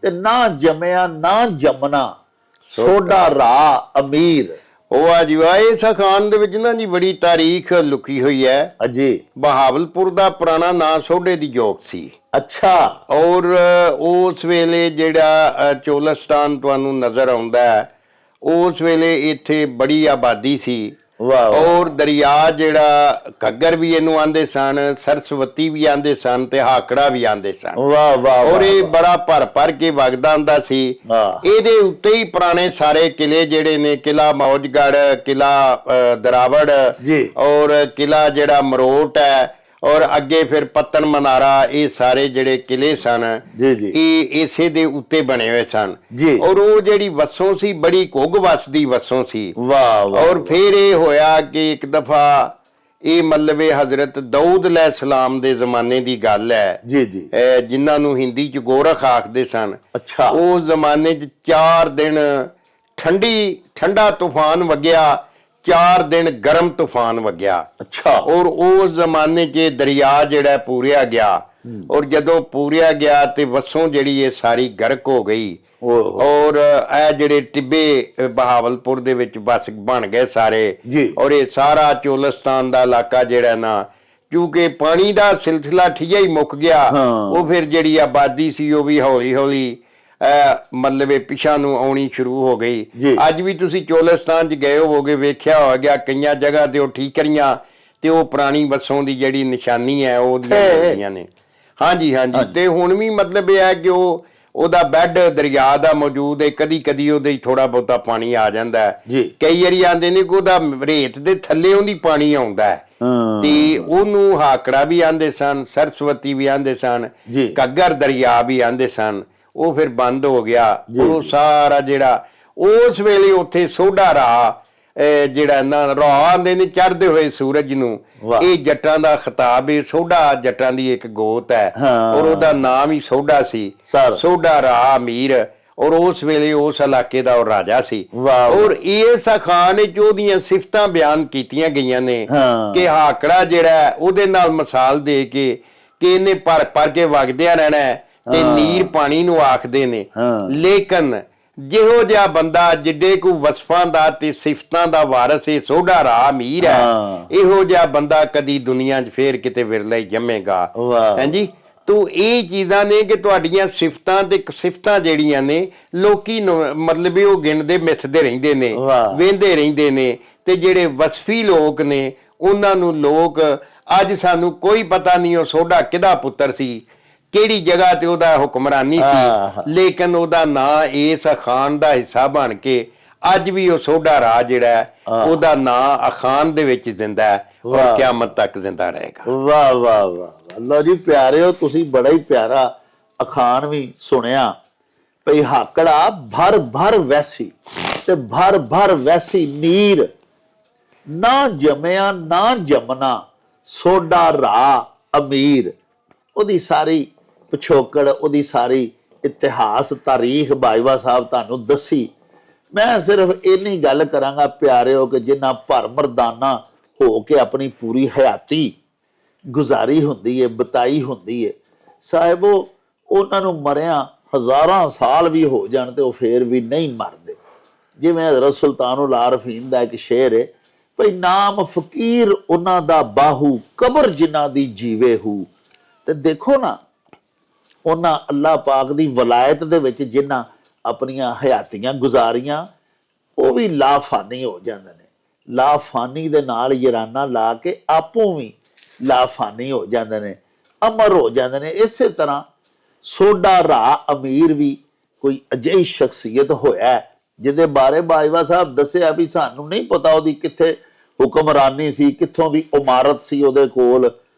ਤੇ ਨਾ ਜਮਿਆ ਨਾ ਜਮਨਾ ਸੋਡਾ ਰਾ ਅਮੀਰ। ਉਹ ਆ ਜੀ ਵਾਹ, ਇਸ ਅਖਾਣ ਦੇ ਵਿੱਚ ਨਾ ਜੀ ਬੜੀ ਤਾਰੀਖ ਲੁਕੀ ਹੋਈ ਹੈ। ਅਜੀ ਬਹਾਵਲਪੁਰ ਦਾ ਪੁਰਾਣਾ ਨਾਂ ਸੋਢੇ ਦੀ ਜੋਕ ਸੀ, ਅੱਛਾ ਔਰ ਉਸ ਵੇਲੇ ਜਿਹੜਾ ਚੋਲਸਤਾਨ ਤੁਹਾਨੂੰ ਨਜ਼ਰ ਆਉਂਦਾ ਹੈ, ਉਸ ਵੇਲੇ ਇੱਥੇ ਬੜੀ ਆਬਾਦੀ ਸੀ। ਵਾਹ ਵਾਹ। ਔਰ ਦਰਿਆ ਜਿਹੜਾ ਘੱਗਰ ਵੀ ਇਹਨੂੰ ਆਂਦੇ ਸਨ, ਸਰਸਵਤੀ ਵੀ ਆਂਦੇ ਸਨ, ਤੇ ਹਾਕੜਾ ਵੀ ਆਂਦੇ ਸਨ। ਵਾਹ ਵਾਹ ਔਰ ਇਹ ਵਾਹ। ਬੜਾ ਭਰ ਭਰ ਕੇ ਵਗਦਾ ਹੁੰਦਾ ਸੀ। ਵਾਹ। ਇਹਦੇ ਉੱਤੇ ਹੀ ਪੁਰਾਣੇ ਸਾਰੇ ਕਿਲੇ ਜਿਹੜੇ ਨੇ, ਕਿਲਾ ਮੌਜਗੜ, ਕਿਲਾ ਦਰਾਵੜ, ਜੀ। ਔਰ ਕਿਲਾ ਜਿਹੜਾ ਮਰੋਟ ਹੈ, ਔਰ ਅੱਗੇ ਫਿਰ ਪੱਤਨ ਮਨਾਰਾ, ਇਹ ਸਾਰੇ ਜਿਹੜੇ ਕਿਲੇ ਸਨ ਜੀ ਜੀ ਇਹ ਇਸੇ ਦੇ ਉੱਤੇ ਬਣੇ ਹੋਏ ਸਨ। ਜੀ। ਔਰ ਉਹ ਜਿਹੜੀ ਵਸੋਂ ਸੀ ਬੜੀ ਘੁੱਗ ਵਸਦੀ ਵਸੋਂ ਸੀ। ਵਾਹ ਵਾਹ। ਔਰ ਫਿਰ ਇਹ ਹੋਇਆ ਕਿ ਇੱਕ ਦਫਾ ਇਹ ਮਤਲਬ ਹਜ਼ਰਤ ਦਾਊਦ ਅਲੈਹਿਸਲਾਮ ਦੇ ਜ਼ਮਾਨੇ ਦੀ ਗੱਲ ਹੈ, ਜੀ ਜੀ ਜਿਨ੍ਹਾਂ ਨੂੰ ਹਿੰਦੀ ਚ ਗੋਰਖ ਆਖਦੇ ਸਨ। ਅੱਛਾ ਉਸ ਜ਼ਮਾਨੇ ਚ 4 ਦਿਨ ਠੰਡਾ ਤੂਫਾਨ ਵਗਿਆ, 4 ਦਿਨ ਗਰਮ ਤੂਫਾਨ ਵਗਿਆ। ਅੱਛਾ ਔਰ ਉਸ ਜ਼ਮਾਨੇ 'ਚ ਦਰਿਆ ਜਿਹੜਾ ਪੂਰਿਆ ਗਿਆ, ਔਰ ਜਦੋਂ ਪੂਰਿਆ ਗਿਆ ਤੇ ਵਸੋਂ ਜਿਹੜੀ ਇਹ ਸਾਰੀ ਗਰਕ ਹੋ ਗਈ। ਔਰ ਇਹ ਜਿਹੜੇ ਟਿੱਬੇ ਬਹਾਵਲਪੁਰ ਦੇ ਵਿੱਚ ਬਸ ਬਣ ਗਏ ਸਾਰੇ। ਜੀ। ਔਰ ਇਹ ਸਾਰਾ ਚੋਲਸਤਾਨ ਦਾ ਇਲਾਕਾ ਜਿਹੜਾ ਨਾ, ਕਿਉਂਕਿ ਪਾਣੀ ਦਾ ਸਿਲਸਿਲਾ ਠੀਆ ਹੀ ਮੁੱਕ ਗਿਆ, ਉਹ ਫਿਰ ਜਿਹੜੀ ਆਬਾਦੀ ਸੀ ਉਹ ਵੀ ਹੌਲੀ ਹੌਲੀ ਮਤਲਬ ਪਿਛਾਂ ਨੂੰ ਆਉਣੀ ਸ਼ੁਰੂ ਹੋ ਗਈ। ਅੱਜ ਵੀ ਤੁਸੀਂ ਚੋਲਸਤਾਨ 'ਚ ਗਏ ਹੋਵੋਗੇ, ਵੇਖਿਆ ਹੋਵੇਗਾ ਕਈਆਂ ਜਗ੍ਹਾ ਤੇ ਉਹ ਠੀਕਰੀਆਂ ਤੇ ਉਹ ਪੁਰਾਣੀ ਵਸੋਂ ਦੀ ਜਿਹੜੀ ਨਿਸ਼ਾਨੀ ਹੈ ਉਹਦੀਆਂ ਨੇ। ਹਾਂਜੀ ਹਾਂਜੀ। ਤੇ ਹੁਣ ਵੀ ਮਤਲਬ ਇਹ ਹੈ ਕਿ ਉਹਦਾ ਬੈੱਡ ਦਰਿਆ ਦਾ ਮੌਜੂਦ ਹੈ, ਕਦੀ ਕਦੀ ਉਹਦੇ ਥੋੜਾ ਬਹੁਤਾ ਪਾਣੀ ਆ ਜਾਂਦਾ ਹੈ। ਕਈ ਵਾਰੀ ਆਂਦੇ ਨੇ ਕਿ ਉਹਦਾ ਰੇਤ ਦੇ ਥੱਲੇ ਉਹਦੀ ਪਾਣੀ ਆਉਂਦਾ ਹੈ, ਤੇ ਉਹਨੂੰ ਹਾਕੜਾ ਵੀ ਆਂਦੇ ਸਨ, ਸਰਸਵਤੀ ਵੀ ਆਂਦੇ ਸਨ, ਘੱਗਰ ਦਰਿਆ ਵੀ ਆਂਦੇ ਸਨ। ਉਹ ਫਿਰ ਬੰਦ ਹੋ ਗਿਆ। ਉਹ ਸਾਰਾ ਜਿਹੜਾ ਉਸ ਵੇਲੇ ਉੱਥੇ ਸੋਢਾ ਰਾਹ ਜਿਹੜਾ ਨਾ ਰਾਹ ਆਂਦੇ ਨੇ ਚੜ੍ਹਦੇ ਹੋਏ ਸੂਰਜ ਨੂੰ, ਇਹ ਜੱਟਾਂ ਦਾ ਖਿਤਾਬ ਹੈ। ਸੋਢਾ ਜੱਟਾਂ ਦੀ ਇੱਕ ਗੋਤ ਹੈ, ਔਰ ਉਹਦਾ ਨਾਮ ਹੀ ਸੋਢਾ ਸੀ, ਸੋਢਾ ਰਾਹ ਅਮੀਰ। ਔਰ ਉਸ ਵੇਲੇ ਉਸ ਇਲਾਕੇ ਦਾ ਉਹ ਰਾਜਾ ਸੀ। ਵਾਹ। ਔਰ ਇਸ ਅਖਾਨ ਵਿੱਚ ਉਹਦੀਆਂ ਸਿਫਤਾਂ ਬਿਆਨ ਕੀਤੀਆਂ ਗਈਆਂ ਨੇ ਹਾਂ। ਕਿ ਹਾਕੜਾ ਜਿਹੜਾ ਹੈ, ਉਹਦੇ ਨਾਲ ਮਿਸਾਲ ਦੇ ਕੇ ਕਿ ਇਹਨੇ ਭਰ ਕੇ ਵਗਦਿਆਂ ਰਹਿਣਾ ਹੈ ਤੇ ਨੀਰ ਪਾਣੀ ਨੂੰ ਆਖਦੇ ਨੇ। ਲੇਕਿਨ ਜਿਹੋ ਜਿਹਾ ਬੰਦਾ ਜਿੱਡੇ ਕੋ ਵਸਫਾਂ ਦਾ ਤੇ ਸਿਫਤਾਂ ਦਾ ਵਾਰਸ ਹੈ, ਸੋਢਾ ਰਾਹ ਅਮੀਰ ਹੈ, ਇਹੋ ਜਿਹਾ ਬੰਦਾ ਕਦੀ ਦੁਨੀਆ 'ਚ ਫੇਰ ਕਿਤੇ ਵਿਰਲਾ ਹੀ ਜੰਮੇਗਾ। ਹਾਂਜੀ, ਤੋ ਇਹ ਚੀਜ਼ਾਂ ਨੇ ਕਿ ਤੁਹਾਡੀਆਂ ਸਿਫਤਾਂ ਤੇ ਸਿਫਤਾਂ ਜਿਹੜੀਆਂ ਨੇ ਲੋਕੀ ਮਤਲਬ ਉਹ ਗਿਣਦੇ ਮਿੱਥਦੇ ਰਹਿੰਦੇ ਨੇ, ਵੇਂਦੇ ਰਹਿੰਦੇ ਨੇ, ਤੇ ਜਿਹੜੇ ਵਸਫੀ ਲੋਕ ਨੇ ਉਹਨਾਂ ਨੂੰ ਲੋਕ ਅੱਜ ਸਾਨੂੰ ਕੋਈ ਪਤਾ ਨਹੀਂ ਉਹ ਸੋਢਾ ਕਿਹਦਾ ਪੁੱਤਰ ਸੀ, ਕਿਹੜੀ ਜਗ੍ਹਾ ਤੇ ਉਹਦਾ ਹੁਕਮਰਾਨੀ ਸੀ, ਲੇਕਿਨ ਉਹਦਾ ਨਾਂ ਇਸ ਅਖਾਨ ਦਾ ਹਿੱਸਾ ਬਣ ਕੇ ਅੱਜ ਵੀ ਉਹ ਸੋਢਾ ਰਾਜ ਜਿਹੜਾ ਹੈ ਉਹਦਾ ਨਾਂ ਅਖਾਨ ਦੇ ਵਿੱਚ ਜ਼ਿੰਦਾ ਹੈ ਔਰ ਕਿਆਮਤ ਤੱਕ ਜ਼ਿੰਦਾ ਰਹੇਗਾ। ਵਾਹ ਵਾਹ ਵਾਹ। ਲਓ ਜੀ ਪਿਆਰਿਓ, ਤੁਸੀਂ ਬੜਾ ਹੀ ਪਿਆਰਾ ਅਖਾਨ ਵੀ ਸੁਣਿਆ। ਭਈ ਹਾਕੜਾ ਭਰ ਭਰ ਵੈਸੀ ਤੇ ਭਰ ਭਰ ਵੈਸੀ ਨੀਰ, ਨਾ ਜਮਿਆ ਨਾ ਜਮਨਾ ਸੋਡਾ ਰਾਹ ਅਮੀਰ। ਉਹਦੀ ਸਾਰੀ ਪਿਛੋਕੜ, ਉਹਦੀ ਸਾਰੀ ਇਤਿਹਾਸ ਤਾਰੀਖ ਬਾਜਵਾ ਸਾਹਿਬ ਤੁਹਾਨੂੰ ਦੱਸੀ। ਮੈਂ ਸਿਰਫ ਇੰਨੀ ਗੱਲ ਕਰਾਂਗਾ ਪਿਆਰਿਓ ਕਿ ਜਿੰਨਾ ਭਰ ਮਰਦਾਨਾ ਹੋ ਕੇ ਆਪਣੀ ਪੂਰੀ ਹਯਾਤੀ ਗੁਜ਼ਾਰੀ ਹੁੰਦੀ ਹੈ, ਬਤਾਈ ਹੁੰਦੀ ਹੈ ਸਾਹਿਬੋ, ਉਹਨਾਂ ਨੂੰ ਮਰਿਆ ਹਜ਼ਾਰਾਂ ਸਾਲ ਵੀ ਹੋ ਜਾਣ ਤੇ ਉਹ ਫੇਰ ਵੀ ਨਹੀਂ ਮਰਦੇ। ਜਿਵੇਂ ਹਜ਼ਰਤ ਸੁਲਤਾਨੁਲ ਆਰਫੀਨ ਦਾ ਇੱਕ ਸ਼ੇਰ ਹੈ, ਭਈ ਨਾਮ ਫਕੀਰ ਉਹਨਾਂ ਦਾ ਬਾਹੂ, ਕਬਰ ਜਿਨ੍ਹਾਂ ਦੀ ਜੀਵੇ ਹੂ। ਤੇ ਦੇਖੋ ਨਾ, ਉਹਨਾਂ ਅੱਲਾਹ ਪਾਕ ਦੀ ਵਲਾਇਤ ਦੇ ਵਿੱਚ ਜਿਨ੍ਹਾਂ ਆਪਣੀਆਂ ਹਯਾਤੀਆਂ ਗੁਜ਼ਾਰੀਆਂ, ਉਹ ਵੀ ਲਾਫਾਨੀ ਹੋ ਜਾਂਦੇ ਨੇ। ਲਾਫਾਨੀ ਦੇ ਨਾਲ ਯਾਰਾਨਾ ਲਾ ਕੇ ਆਪੋਂ ਵੀ ਲਾਫਾਨੀ ਹੋ ਜਾਂਦੇ ਨੇ, ਅਮਰ ਹੋ ਜਾਂਦੇ ਨੇ। ਇਸੇ ਤਰ੍ਹਾਂ ਸੋਡਾ ਰਾਹ ਅਮੀਰ ਵੀ ਕੋਈ ਅਜਿਹੀ ਸ਼ਖਸੀਅਤ ਹੋਇਆ ਜਿਹਦੇ ਬਾਰੇ ਬਾਜਵਾ ਸਾਹਿਬ ਦੱਸਿਆ ਵੀ ਸਾਨੂੰ ਨਹੀਂ ਪਤਾ ਉਹਦੀ ਕਿੱਥੇ ਹੁਕਮਰਾਨੀ ਸੀ, ਕਿੱਥੋਂ ਦੀ ਇਮਾਰਤ ਸੀ ਉਹਦੇ ਕੋਲ,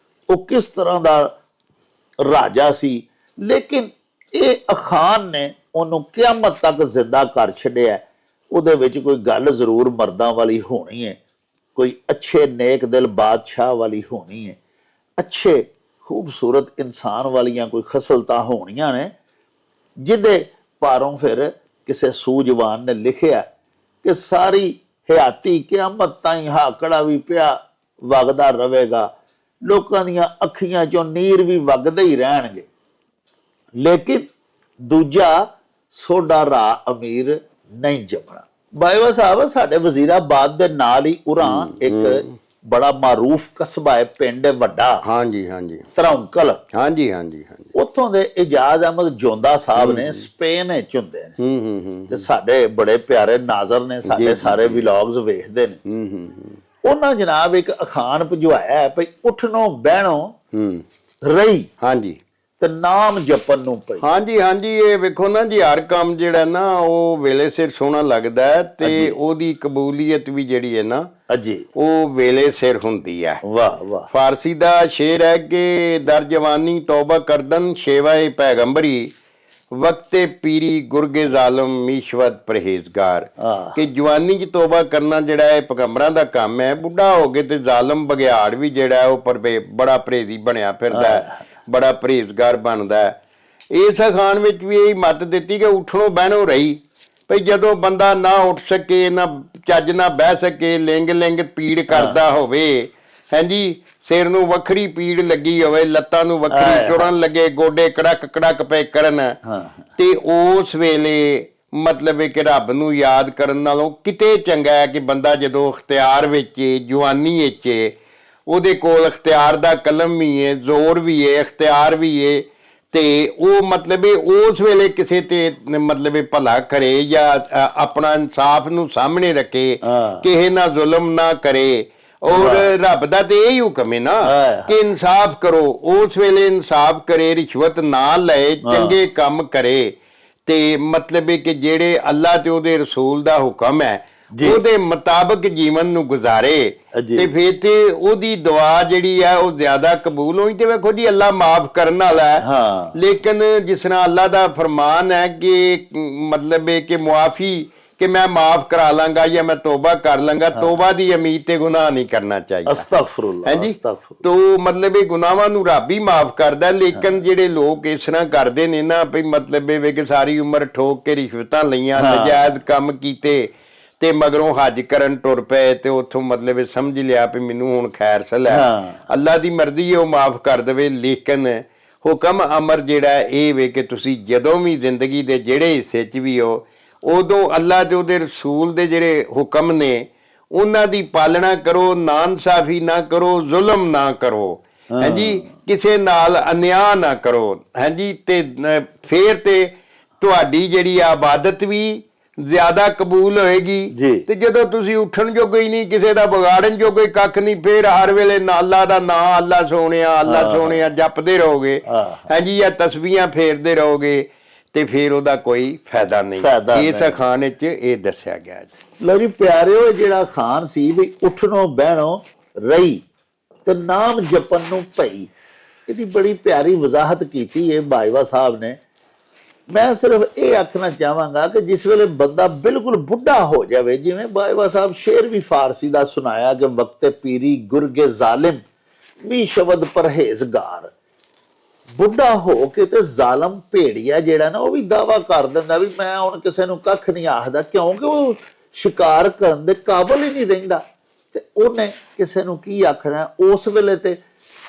ਉਹ ਕਿਸ ਤਰ੍ਹਾਂ ਦਾ ਰਾਜਾ ਸੀ, ਲੇਕਿਨ ਇਹ ਅਖਾਨ ਨੇ ਉਹਨੂੰ ਕਿਆਮਤ ਤੱਕ ਜ਼ਿੰਦਾ ਕਰ ਛੱਡਿਆ। ਉਹਦੇ ਵਿੱਚ ਕੋਈ ਗੱਲ ਜ਼ਰੂਰ ਮਰਦਾਂ ਵਾਲੀ ਹੋਣੀ ਹੈ, ਕੋਈ ਅੱਛੇ ਨੇਕ ਦਿਲ ਬਾਦਸ਼ਾਹ ਵਾਲੀ ਹੋਣੀ ਹੈ, ਅੱਛੇ ਖੂਬਸੂਰਤ ਇਨਸਾਨ ਵਾਲੀਆਂ ਕੋਈ ਖਸਲਤਾਂ ਹੋਣੀਆਂ ਨੇ, ਜਿਹਦੇ ਭਾਰੋਂ ਫਿਰ ਕਿਸੇ ਸੂਝਵਾਨ ਨੇ ਲਿਖਿਆ ਕਿ ਸਾਰੀ ਹਯਾਤੀ ਕਿਆਮਤ ਤਾਈਂ ਹਾਕੜਾ ਵੀ ਪਿਆ ਵਗਦਾ ਰਵੇਗਾ, ਲੋਕਾਂ ਦੀਆਂ ਅੱਖੀਆਂ ਚੋਂ ਨੀਰ ਵੀ ਵਗਦੇ ਹੀ ਰਹਿਣਗੇ, ਲੇਕਿਨ ਦੂਜਾ ਸੋਡਾ ਰਾਹ ਅਮੀਰ ਨਹੀਂ ਜੰਮਣਾ। ਬਾਜਵਾ ਸਾਹਿਬ, ਸਾਡੇ ਵਜ਼ੀਰਾਬਾਦ ਦੇ ਨਾਲ ਹੀ ਉਰਾਂ ਇੱਕ ਬੜਾ ਮਾਰੂਫ ਕਸਬਾ ਹੈ, ਪਿੰਡ ਵੱਡਾ। ਹਾਂਜੀ ਹਾਂਜੀ, ਧਰੌਂਕਲ। ਹਾਂਜੀ ਹਾਂਜੀ ਹਾਂਜੀ। ਉੱਥੋਂ ਦੇ ਇਜਾਜ਼ ਅਹਿਮਦ ਜੋਂਦਾ ਸਾਹਿਬ ਨੇ, ਸਪੇਨ ਵਿੱਚ ਹੁੰਦੇ ਨੇ ਤੇ ਸਾਡੇ ਬੜੇ ਪਿਆਰੇ ਨਾਜ਼ਰ ਨੇ, ਸਾਡੇ ਸਾਰੇ ਵਲੌਗਸ ਵੇਖਦੇ ਨੇ। ਉਹਨਾਂ ਜਨਾਬ ਇੱਕ ਅਖਾਨ ਭਿਜਵਾਇਆ ਹੈ ਭਈ ਉੱਠਣੋਂ ਬਹਿਣੋਂ ਰਹੀ, ਹਾਂਜੀ, ਤੇ ਨਾਮ ਜਪਨ ਨੂੰ ਪਈ। ਹਾਂਜੀ ਹਾਂਜੀ, ਇਹ ਵੇਖੋ ਨਾ ਜੀ, ਹਰ ਕੰਮ ਜਿਹੜਾ ਨਾ ਉਹ ਵੇਲੇ ਸਿਰ ਸੋਹਣਾ ਲੱਗਦਾ ਹੈ ਤੇ ਉਹਦੀ ਕਬੂਲੀਅਤ ਵੀ ਜਿਹੜੀ ਹੈ ਨਾ ਜੀ ਉਹ ਵੇਲੇ ਸਿਰ ਹੁੰਦੀ ਹੈ। ਵਾਹ ਵਾਹ। ਫਾਰਸੀ ਦਾ ਸ਼ੇਰ ਹੈ ਕਿ ਦਰ ਜਵਾਨੀ ਤੌਬਾ ਕਰਦਨ ਸ਼ੇਵਾਏ ਪੈਗੰਬਰੀ, ਵਕਤੇ ਪੀਰੀ ਗੁਰਗੇ ਜ਼ਾਲਮ ਮੀਸ਼ਵਤ ਪਰਹੇਜ਼ਗਾਰ। ਕਿ ਜਵਾਨੀ 'ਚ ਤੋਬਾ ਕਰਨਾ ਜਿਹੜਾ ਹੈ ਪੈਗੰਬਰਾਂ ਦਾ ਕੰਮ ਹੈ, ਬੁੱਢਾ ਹੋ ਕੇ ਤੇ ਜ਼ਾਲਮ ਬਗਿਆੜ ਵੀ ਜਿਹੜਾ ਉਹ ਬੜਾ ਪਰਹੇਜ਼ੀ ਬਣਿਆ ਫਿਰਦਾ, ਬੜਾ ਪਰਹੇਜ਼ਗਾਰ ਬਣਦਾ। ਇਸ ਅਖਾਨ ਵਿੱਚ ਵੀ ਇਹ ਮੱਤ ਦਿੱਤੀ ਕਿ ਉੱਠਣੋਂ ਬਹਿਣੋਂ ਰਹੀ, ਭਈ ਜਦੋਂ ਬੰਦਾ ਨਾ ਉੱਠ ਸਕੇ, ਨਾ ਚੱਜ ਨਾ ਬਹਿ ਸਕੇ, ਲਿੰਗ ਲਿੰਗ ਪੀੜ ਕਰਦਾ ਹੋਵੇ, ਹਾਂਜੀ, ਸਿਰ ਨੂੰ ਵੱਖਰੀ ਪੀੜ ਲੱਗੀ ਹੋਵੇ, ਲੱਤਾਂ ਨੂੰ ਵੱਖਰੀ ਚੁੜਨ ਲੱਗੇ, ਗੋਡੇ ਕੜਕ ਕੜਕ ਪਏ ਕਰਨ, ਤੇ ਉਸ ਵੇਲੇ ਮਤਲਬ ਹੈ ਕਿ ਰੱਬ ਨੂੰ ਯਾਦ ਕਰਨ ਨਾਲੋਂ ਕਿਤੇ ਚੰਗਾ ਹੈ ਕਿ ਬੰਦਾ ਜਦੋਂ ਅਖਤਿਆਰ ਵਿੱਚ, ਜਵਾਨੀ ਵਿੱਚ, ਉਹਦੇ ਕੋਲ ਅਖਤਿਆਰ ਦਾ ਕਲਮ ਵੀ ਹੈ, ਜ਼ੋਰ ਵੀ ਹੈ, ਅਖਤਿਆਰ ਵੀ ਹੈ, ਤੇ ਉਹ ਮਤਲਬ ਉਸ ਵੇਲੇ ਕਿਸੇ ਤੇ ਮਤਲਬ ਭਲਾ ਕਰੇ ਜਾਂ ਆਪਣਾ ਇਨਸਾਫ ਨੂੰ ਸਾਹਮਣੇ ਰੱਖੇ, ਕਿਸੇ ਨਾਲ ਜ਼ੁਲਮ ਨਾ ਕਰੇ। ਔਰ ਰੱਬ ਦਾ ਤੇ ਇਹੀ ਹੁਕਮ ਹੈ ਨਾ ਕਿ ਇਨਸਾਫ ਕਰੋ, ਉਸ ਵੇਲੇ ਇਨਸਾਫ ਕਰੇ, ਰਿਸ਼ਵਤ ਨਾ ਲਏ, ਚੰਗੇ ਕੰਮ ਕਰੇ, ਤੇ ਮਤਲਬ ਹੈ ਕਿ ਜਿਹੜੇ ਅੱਲਾ ਤੇ ਉਹਦੇ ਰਸੂਲ ਦਾ ਹੁਕਮ ਹੈ ਉਹਦੇ ਮੁਤਾਬਕ ਜੀਵਨ ਨੂੰ ਗੁਜ਼ਾਰੇ, ਤੇ ਫਿਰ ਤੇ ਉਹਦੀ ਦੁਆ ਜਿਹੜੀ ਹੈ ਉਹ ਜ਼ਿਆਦਾ ਕਬੂਲ ਹੋਈ। ਤੇ ਵੇਖੋ ਜੀ, ਅੱਲਾ ਮਾਫ ਕਰਨ ਵਾਲਾ ਹੈ, ਲੇਕਿਨ ਜਿਸ ਤਰ੍ਹਾਂ ਅੱਲਾ ਦਾ ਫਰਮਾਨ ਹੈ ਕਿ ਮਤਲਬ ਹੈ ਕਿ ਮੁਆਫੀ ਕਿ ਮੈਂ ਮਾਫ ਕਰਾ ਲਾਂਗਾ ਜਾਂ ਮੈਂ ਤੋਬਾ ਕਰ ਲਾਂਗਾ। ਤੋਬਾ ਦੀ ਉਮੀਦ ਤੇ ਗੁਨਾਹ ਨਹੀਂ ਕਰਨਾ ਚਾਹੀਦਾ। ਅਸਤਗਫੁਰੁल्लाह। ਹਾਂਜੀ, ਤੋ ਮਤਲਬ ਇਹ ਗੁਨਾਹਾਂ ਨੂੰ ਰੱਬ ਹੀ ਮਾਫ ਕਰਦਾ। ਲੇਕਿਨ ਜਿਹੜੇ ਲੋਕ ਇਸ ਤਰ੍ਹਾਂ ਕਰਦੇ ਨੇ ਨਾ ਵੀ ਮਤਲਬ ਇਹ ਕਿ ਸਾਰੀ ਉਮਰ ਠੋਕ ਕੇ ਰਿਸ਼ਵਤਾਂ ਲਈਆਂ, ਨਜਾਇਜ਼ ਕੰਮ ਕੀਤੇ ਤੇ ਮਗਰੋਂ ਹੱਜ ਕਰਨ ਟੁਰ ਪਏ ਤੇ ਉੱਥੋਂ ਮਤਲਬ ਇਹ ਸਮਝ ਲਿਆ ਵੀ ਮੈਨੂੰ ਹੁਣ ਖੈਰ ਸਲ ਹੈ, ਅੱਲਾ ਦੀ ਮਰਜ਼ੀ ਹੈ ਉਹ ਮਾਫ ਕਰ ਦੇਵੇ। ਲੇਕਿਨ ਹੁਕਮ ਅਮਰ ਜਿਹੜਾ ਇਹ ਵੇ ਕਿ ਤੁਸੀਂ ਜਦੋਂ ਵੀ ਜ਼ਿੰਦਗੀ ਦੇ ਜਿਹੜੇ ਹਿੱਸੇ 'ਚ ਵੀ ਹੋ, ਉਦੋਂ ਅੱਲਾ ਦੇ ਉਹਦੇ ਰਸੂਲ ਦੇ ਜਿਹੜੇ ਹੁਕਮ ਨੇ ਉਹਨਾਂ ਦੀ ਪਾਲਣਾ ਕਰੋ, ਨਾਇਨਸਾਫੀ ਨਾ ਕਰੋ, ਜ਼ੁਲਮ ਨਾ ਕਰੋ, ਹਾਂਜੀ, ਕਿਸੇ ਨਾਲ ਅਨਿਆਂ ਨਾ ਕਰੋ, ਹਾਂਜੀ। ਤੇ ਫੇਰ ਤੇ ਤੁਹਾਡੀ ਜਿਹੜੀ ਇਬਾਦਤ ਵੀ ਜ਼ਿਆਦਾ ਕਬੂਲ ਹੋਏਗੀ। ਤੇ ਜਦੋਂ ਤੁਸੀਂ ਉੱਠਣ ਜੋਗੇ ਹੀ ਨਹੀਂ, ਕਿਸੇ ਦਾ ਵਿਗਾੜਨ ਜੋਗੇ ਕੱਖ ਨਹੀਂ, ਫੇਰ ਹਰ ਵੇਲੇ ਅੱਲਾ ਦਾ ਨਾਂ ਅੱਲਾ ਸੋਹਣਿਆ ਜਪਦੇ ਰਹੋਗੇ, ਹਾਂਜੀ, ਜਾਂ ਤਸਬੀਹਾਂ ਫੇਰਦੇ ਰਹੋਗੇ, ਤੇ ਫਿਰ ਉਹਦਾ ਕੋਈ ਫਾਇਦਾ ਨਹੀਂ। ਇਸ ਅਖਾਨ ਵਿੱਚ ਇਹ ਦੱਸਿਆ ਗਿਆ ਜੀ। ਲਓ ਜੀ ਪਿਆਰਿਓ, ਜਿਹੜਾ ਖਾਨ ਸੀ ਵੀ ਉੱਠਣੋਂ ਬਹਿਣੋਂ ਰਹੀ ਤੇ ਨਾਮ ਜਪਣ ਨੂੰ ਪਈ, ਇਹਦੀ ਬੜੀ ਪਿਆਰੀ ਵਜ਼ਾਹਤ ਕੀਤੀ ਹੈ ਬਾਜਵਾ ਸਾਹਿਬ ਨੇ। ਮੈਂ ਸਿਰਫ ਇਹ ਆਖਣਾ ਚਾਹਾਂਗਾ ਕਿ ਜਿਸ ਵੇਲੇ ਬੰਦਾ ਬਿਲਕੁਲ ਬੁੱਢਾ ਹੋ ਜਾਵੇ, ਜਿਵੇਂ ਬਾਜਵਾ ਸਾਹਿਬ ਸ਼ੇਰ ਵੀ ਫਾਰਸੀ ਦਾ ਸੁਣਾਇਆ ਕਿ ਵਕਤੇ ਪੀਰੀ ਗੁਰਗੇ ਜ਼ਾਲਿਮ ਵੀ ਸ਼ਬਦ ਪਰਹੇਜ਼ਗਾਰ, ਬੁੱਢਾ ਹੋ ਕੇ ਤੇ ਜ਼ਾਲਮ ਭੇੜੀਆ ਜਿਹੜਾ ਨਾ ਉਹ ਵੀ ਦਾਵਾ ਕਰ ਦਿੰਦਾ ਵੀ ਮੈਂ ਹੁਣ ਕਿਸੇ ਨੂੰ ਕੱਖ ਨਹੀਂ ਆਖਦਾ, ਕਿਉਂਕਿ ਉਹ ਸ਼ਿਕਾਰ ਕਰਨ ਦੇ ਕਾਬਲ ਹੀ ਨਹੀਂ ਰਹਿੰਦਾ। ਤੇ ਉਹਨੇ ਕਿਸੇ ਨੂੰ ਕੀ ਆਖਣਾ? ਉਸ ਵੇਲੇ ਤੇ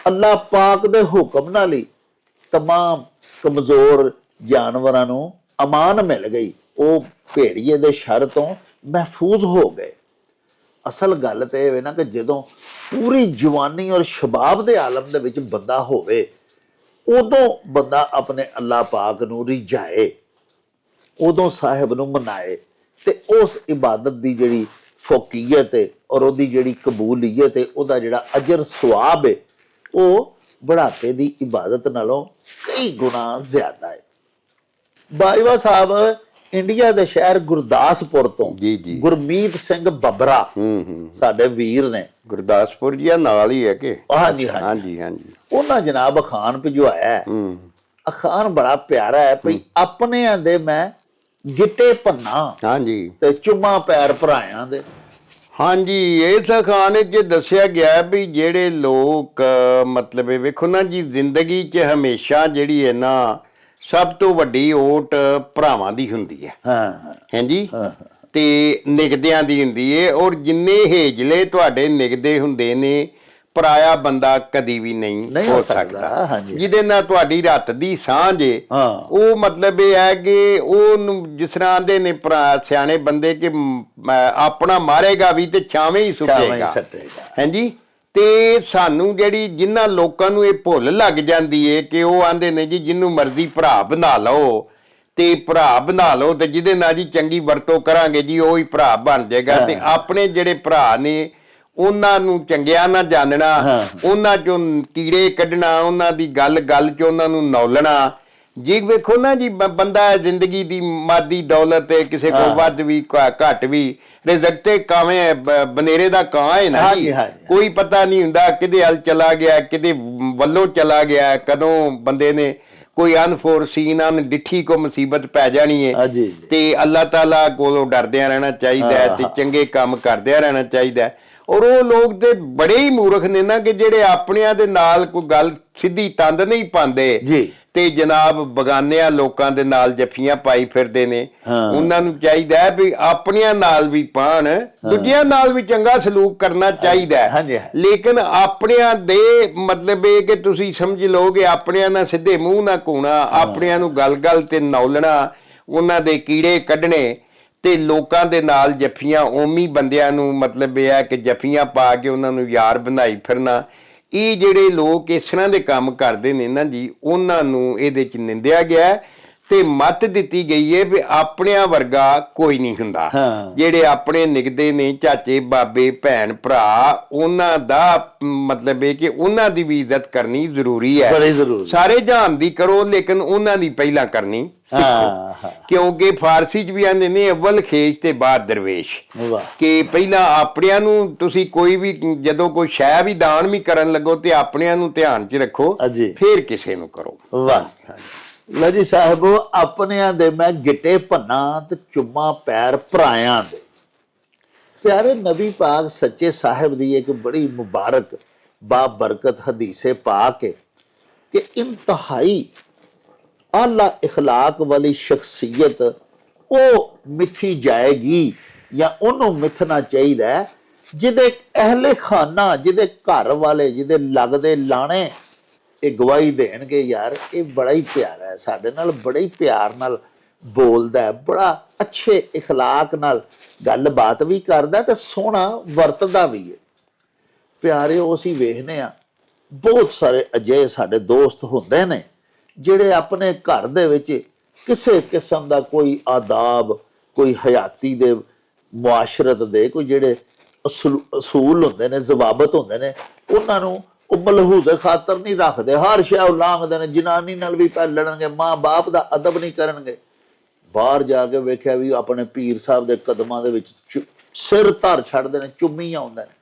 ਅੱਲਾਹ ਪਾਕ ਦੇ ਹੁਕਮ ਨਾਲ ਹੀ ਤਮਾਮ ਕਮਜ਼ੋਰ ਜਾਨਵਰਾਂ ਨੂੰ ਅਮਾਨ ਮਿਲ ਗਈ, ਉਹ ਭੇੜੀਏ ਦੇ ਸ਼ਰ ਤੋਂ ਮਹਿਫੂਜ਼ ਹੋ ਗਏ। ਅਸਲ ਗੱਲ ਤੇ ਇਹ ਵੇ ਨਾ ਕਿ ਜਦੋਂ ਪੂਰੀ ਜਵਾਨੀ ਔਰ ਸ਼ਬਾਬ ਦੇ ਆਲਮ ਦੇ ਵਿੱਚ ਬੰਦਾ ਹੋਵੇ, ਉਦੋਂ ਬੰਦਾ ਆਪਣੇ ਅੱਲਾਹ ਪਾਕ ਨੂੰ ਰਿਝਾਏ, ਉਦੋਂ ਸਾਹਿਬ ਨੂੰ ਮਨਾਏ, ਤੇ ਉਸ ਇਬਾਦਤ ਦੀ ਜਿਹੜੀ ਫੌਕੀਅਤ ਹੈ ਔਰ ਉਹਦੀ ਜਿਹੜੀ ਕਬੂਲੀਅਤ ਹੈ, ਉਹਦਾ ਜਿਹੜਾ ਅਜਰ ਸਵਾਬ ਹੈ, ਉਹ ਬੁਢਾਪੇ ਦੀ ਇਬਾਦਤ ਨਾਲੋਂ ਕਈ ਗੁਣਾ ਜ਼ਿਆਦਾ ਹੈ। ਬਾਜਵਾ ਸਾਹਿਬ ਇੰਡੀਆ ਦੇ ਸ਼ਹਿਰ ਗੁਰਦਾਸਪੁਰ ਤੋਂ ਗੁਰਮੀਤ ਸਿੰਘ ਬੱਬਰਾ ਸਾਡੇ ਵੀਰ ਨੇ, ਗੁਰਦਾਸਪੁਰ ਜੀ ਨਾਲ ਹੀ ਹੈ ਕਿ? ਹਾਂਜੀ ਹਾਂਜੀ ਹਾਂਜੀ। ਉਹਨਾਂ ਜਨਾਬ ਅਖਾਨ ਭਿਜਵਾਇਆ। ਅਖਾਨ ਬੜਾ ਪਿਆਰਾ ਹੈ ਭਈ, ਆਪਣਿਆਂ ਦੇ ਮੈਂ ਗਿੱਟੇ ਭੰਨਾ, ਹਾਂਜੀ, ਤੇ ਚੁੰਮਾ ਪੈਰ ਭਰਾਇਆਂ ਦੇ। ਹਾਂਜੀ, ਇਸ ਅਖਾਨ ਵਿੱਚ ਦੱਸਿਆ ਗਿਆ ਵੀ ਜਿਹੜੇ ਲੋਕ ਮਤਲਬ ਵੇਖੋ ਨਾ ਜੀ, ਜ਼ਿੰਦਗੀ 'ਚ ਹਮੇਸ਼ਾ ਜਿਹੜੀ ਹੈ ਨਾ ਸਭ ਤੋਂ ਵੱਡੀ ਓਟ ਭਰਾਵਾਂ ਦੀ ਹੁੰਦੀ ਹੈ, ਹਾਂਜੀ, ਤੇ ਨਿਗਦਿਆਂ ਦੀ ਹੁੰਦੀ ਹੈ। ਔਰ ਜਿੰਨੇ ਹੇਜਲੇ ਤੁਹਾਡੇ ਨਿਗਦੇ ਹੁੰਦੇ ਨੇ, ਪਰਾਇਆ ਬੰਦਾ ਕਦੀ ਵੀ ਨਹੀਂ ਹੋ ਸਕਦਾ। ਜਿਹਦੇ ਨਾਲ ਤੁਹਾਡੀ ਰਾਤ ਦੀ ਸਾਂਝ ਏ, ਉਹ ਮਤਲਬ ਇਹ ਹੈ ਕਿ ਉਹਨੂੰ ਜਿਸ ਤਰ੍ਹਾਂ ਆਂਦੇ ਨੇ ਸਿਆਣੇ ਬੰਦੇ ਕਿ ਆਪਣਾ ਮਾਰੇਗਾ ਵੀ ਤੇ ਛਾਵੇਂ ਹੀ ਸੁੱਟੇਗਾ, ਹਾਂਜੀ। ਤੇ ਸਾਨੂੰ ਜਿਹੜੀ ਜਿਨ੍ਹਾਂ ਲੋਕਾਂ ਨੂੰ ਇਹ ਭੁੱਲ ਲੱਗ ਜਾਂਦੀ ਏ ਕਿ ਉਹ ਆਂਦੇ ਨੇ ਜੀ ਜਿਹਨੂੰ ਮਰਜ਼ੀ ਭਰਾ ਬਣਾ ਲਓ, ਤੇ ਭਰਾ ਬਣਾ ਲਓ, ਤੇ ਜਿਹਦੇ ਨਾਲ ਜੀ ਚੰਗੀ ਵਰਤੋਂ ਕਰਾਂਗੇ ਜੀ ਉਹ ਹੀ ਭਰਾ ਬਣ ਜਾਏਗਾ। ਤੇ ਆਪਣੇ ਜਿਹੜੇ ਭਰਾ ਨੇ ਉਹਨਾਂ ਨੂੰ ਚੰਗਿਆ ਨਾ ਜਾਣਨਾ, ਉਹਨਾਂ ਚੋਂ ਕੀੜੇ ਕੱਢਣਾ, ਉਹਨਾਂ ਦੀ ਗੱਲ ਚ ਉਹਨਾਂ ਨੂੰ ਨੌਲਣਾ। ਜੀ ਵੇਖੋ ਨਾ ਜੀ, ਬੰਦਾ ਜ਼ਿੰਦਗੀ ਦੀ ਮਾਦੀ ਦੌਲਤ ਹੈ, ਕਿਸੇ ਕੋਲ ਵੱਧ ਵੀ ਘੱਟ ਵੀ, ਰਿਜ਼ਕ ਤੇ ਕਾਵੇਂ ਬਨੇਰੇ ਦਾ ਕਾਂ ਹੈ ਨਾ ਜੀ, ਕੋਈ ਪਤਾ ਨਹੀਂ ਹੁੰਦਾ ਕਿਹਦੇ ਹਲ ਚਲਾ ਗਿਆ, ਕਿਹਦੇ ਵੱਲੋਂ ਚਲਾ ਗਿਆ, ਕਦੋਂ ਬੰਦੇ ਨੇ ਕੋਈ ਅਨਫੋਰਸੀਨ ਅਣਡਿੱਠੀ ਕੋ ਮੁਸੀਬਤ ਪੈ ਜਾਣੀ ਹੈ। ਤੇ ਅੱਲਾਹ ਤਾਲਾ ਕੋਲੋਂ ਡਰਦਿਆਂ ਰਹਿਣਾ ਚਾਹੀਦਾ ਹੈ, ਤੇ ਚੰਗੇ ਕੰਮ ਕਰਦਿਆਂ ਰਹਿਣਾ ਚਾਹੀਦਾ ਹੈ। ਔਰ ਉਹ ਲੋਕ ਤੇ ਬੜੇ ਹੀ ਮੂਰਖ ਨੇ ਨਾ ਕਿ ਜਿਹੜੇ ਆਪਣਿਆਂ ਦੇ ਨਾਲ ਕੋਈ ਗੱਲ ਸਿੱਧੀ ਤੰਦ ਨਹੀਂ ਪਾਉਂਦੇ, ਤੇ ਜਨਾਬ ਬਗਾਨਿਆਂ ਲੋਕਾਂ ਦੇ ਨਾਲ ਜੱਫੀਆਂ ਪਾਈ ਫਿਰਦੇ ਨੇ। ਉਹਨਾਂ ਨੂੰ ਚਾਹੀਦਾ ਹੈ ਵੀ ਆਪਣਿਆਂ ਨਾਲ ਵੀ ਪਾਣ, ਦੂਜਿਆਂ ਨਾਲ ਵੀ ਚੰਗਾ ਸਲੂਕ ਕਰਨਾ ਚਾਹੀਦਾ ਹੈ। ਲੇਕਿਨ ਆਪਣਿਆਂ ਦੇ ਮਤਲਬ ਇਹ ਕਿ ਤੁਸੀਂ ਸਮਝ ਲਓ ਕਿ ਆਪਣਿਆਂ ਨਾਲ ਸਿੱਧੇ ਮੂੰਹ ਨਾ ਘੂਣਾ, ਆਪਣਿਆਂ ਨੂੰ ਗੱਲ ਤੇ ਨੌਲਣਾ, ਉਹਨਾਂ ਦੇ ਕੀੜੇ ਕੱਢਣੇ, ਤੇ ਲੋਕਾਂ ਦੇ ਨਾਲ ਜੱਫੀਆਂ ਓਮੀ ਬੰਦਿਆਂ ਨੂੰ ਮਤਲਬ ਇਹ ਹੈ ਕਿ ਜੱਫੀਆਂ ਪਾ ਕੇ ਉਹਨਾਂ ਨੂੰ ਯਾਰ ਬਣਾਈ ਫਿਰਨਾ। ਇਹ ਜਿਹੜੇ ਲੋਕ ਇਸ ਤਰ੍ਹਾਂ ਦੇ ਕੰਮ ਕਰਦੇ ਨੇ ਨਾ ਜੀ, ਉਹਨਾਂ ਨੂੰ ਇਹਦੇ 'ਚ ਨਿੰਦਿਆ ਗਿਆ ਤੇ ਮੱਤ ਦਿੱਤੀ ਗਈ ਹੈ ਵੀ ਆਪਣਿਆਂ ਵਰਗਾ ਕੋਈ ਨਹੀਂ ਹੁੰਦਾ। ਜਿਹੜੇ ਆਪਣੇ ਨਿਗਦੇ ਨੇ, ਚਾਚੇ ਬਾਬੇ ਭੈਣ ਭਰਾ, ਉਹਨਾਂ ਦਾ ਮਤਲਬ ਇਹ ਕਿ ਉਹਨਾਂ ਦੀ ਵੀ ਇੱਜ਼ਤ ਕਰਨੀ ਜ਼ਰੂਰੀ ਹੈ। ਸਾਰੇ ਜਹਾਨ ਦੀ ਕਰੋ, ਲੇਕਿਨ ਉਹਨਾਂ ਦੀ ਪਹਿਲਾਂ ਕਰਨੀ ਸਿੱਖੋ, ਕਿਉਂਕਿ ਫਾਰਸੀ 'ਚ ਵੀ ਆਂਦੇ ਨੇ ਅਵਲ ਖੇਜ ਤੇ ਬਾਅਦ ਦਰਵੇਸ਼, ਕਿ ਪਹਿਲਾਂ ਆਪਣਿਆਂ ਨੂੰ ਤੁਸੀਂ ਕੋਈ ਵੀ ਜਦੋਂ ਕੋਈ ਸ਼ੈ ਵੀ ਦਾਨ ਵੀ ਕਰਨ ਲੱਗੋ ਤੇ ਆਪਣਿਆਂ ਨੂੰ ਧਿਆਨ 'ਚ ਰੱਖੋ, ਫਿਰ ਕਿਸੇ ਨੂੰ ਕਰੋ। ਲਓ ਜੀ ਸਾਹਿਬੋ, ਆਪਣਿਆਂ ਦੇ ਮੈਂ ਗਿੱਟੇ ਭੰਨਾ ਤੇ ਚੁੰਮਾ ਪੈਰ ਭਰਾਇਆਂ ਦੇ। ਪਿਆਰੇ ਨਬੀ ਪਾਕ ਸੱਚੇ ਸਾਹਿਬ ਦੀ ਇੱਕ ਬੜੀ ਮੁਬਾਰਕ ਬਾਬਰਕਤ ਹਦੀਸੇ ਪਾਕ ਹੈ ਕਿ ਇੰਤਹਾਈ ਆਲਾ ਇਖਲਾਕ ਵਾਲੀ ਸ਼ਖਸੀਅਤ ਉਹ ਮਿੱਥੀ ਜਾਏਗੀ ਜਾਂ ਉਹਨੂੰ ਮਿੱਥਣਾ ਚਾਹੀਦਾ ਹੈ ਜਿਹਦੇ ਅਹਿਲੇ ਖਾਨਾ, ਜਿਹਦੇ ਘਰ ਵਾਲੇ, ਜਿਹਦੇ ਲੱਗਦੇ ਲਾਣੇ ਇਹ ਗਵਾਹੀ ਦੇਣਗੇ ਯਾਰ ਇਹ ਬੜਾ ਹੀ ਪਿਆਰਾ ਹੈ, ਸਾਡੇ ਨਾਲ ਬੜੇ ਹੀ ਪਿਆਰ ਨਾਲ ਬੋਲਦਾ ਹੈ, ਬੜਾ ਅੱਛੇ ਇਖਲਾਕ ਨਾਲ ਗੱਲਬਾਤ ਵੀ ਕਰਦਾ ਤੇ ਸੋਹਣਾ ਵਰਤਦਾ ਵੀ ਹੈ। ਪਿਆਰਿਓ, ਅਸੀਂ ਵੇਖਦੇ ਹਾਂ ਬਹੁਤ ਸਾਰੇ ਅਜਿਹੇ ਸਾਡੇ ਦੋਸਤ ਹੁੰਦੇ ਨੇ ਜਿਹੜੇ ਆਪਣੇ ਘਰ ਦੇ ਵਿੱਚ ਕਿਸੇ ਕਿਸਮ ਦਾ ਕੋਈ ਆਦਾਬ, ਕੋਈ ਹਯਾਤੀ ਦੇ, ਮੁਆਸ਼ਰਤ ਦੇ ਕੋਈ ਜਿਹੜੇ ਅਸੂਲ ਹੁੰਦੇ ਨੇ, ਜ਼ਵਾਬਤ ਹੁੰਦੇ ਨੇ, ਉਹਨਾਂ ਨੂੰ ਉਹ ਮਲਹੂਜ਼ੇ ਖਾਤਰ ਨਹੀਂ ਰੱਖਦੇ, ਹਰ ਸ਼ੈ ਉਲਾਂਘਦੇ ਨੇ। ਜਨਾਨੀ ਨਾਲ ਵੀ ਪੈ ਲੜਨਗੇ, ਮਾਂ ਬਾਪ ਦਾ ਅਦਬ ਨਹੀਂ ਕਰਨਗੇ। ਬਾਹਰ ਜਾ ਕੇ ਵੇਖਿਆ ਵੀ ਆਪਣੇ ਪੀਰ ਸਾਹਿਬ ਦੇ ਕਦਮਾਂ ਦੇ ਵਿੱਚ ਸਿਰ ਧਰ ਛੱਡਦੇ ਨੇ, ਚੁੰਮੀ ਆਉਂਦੇ ਨੇ।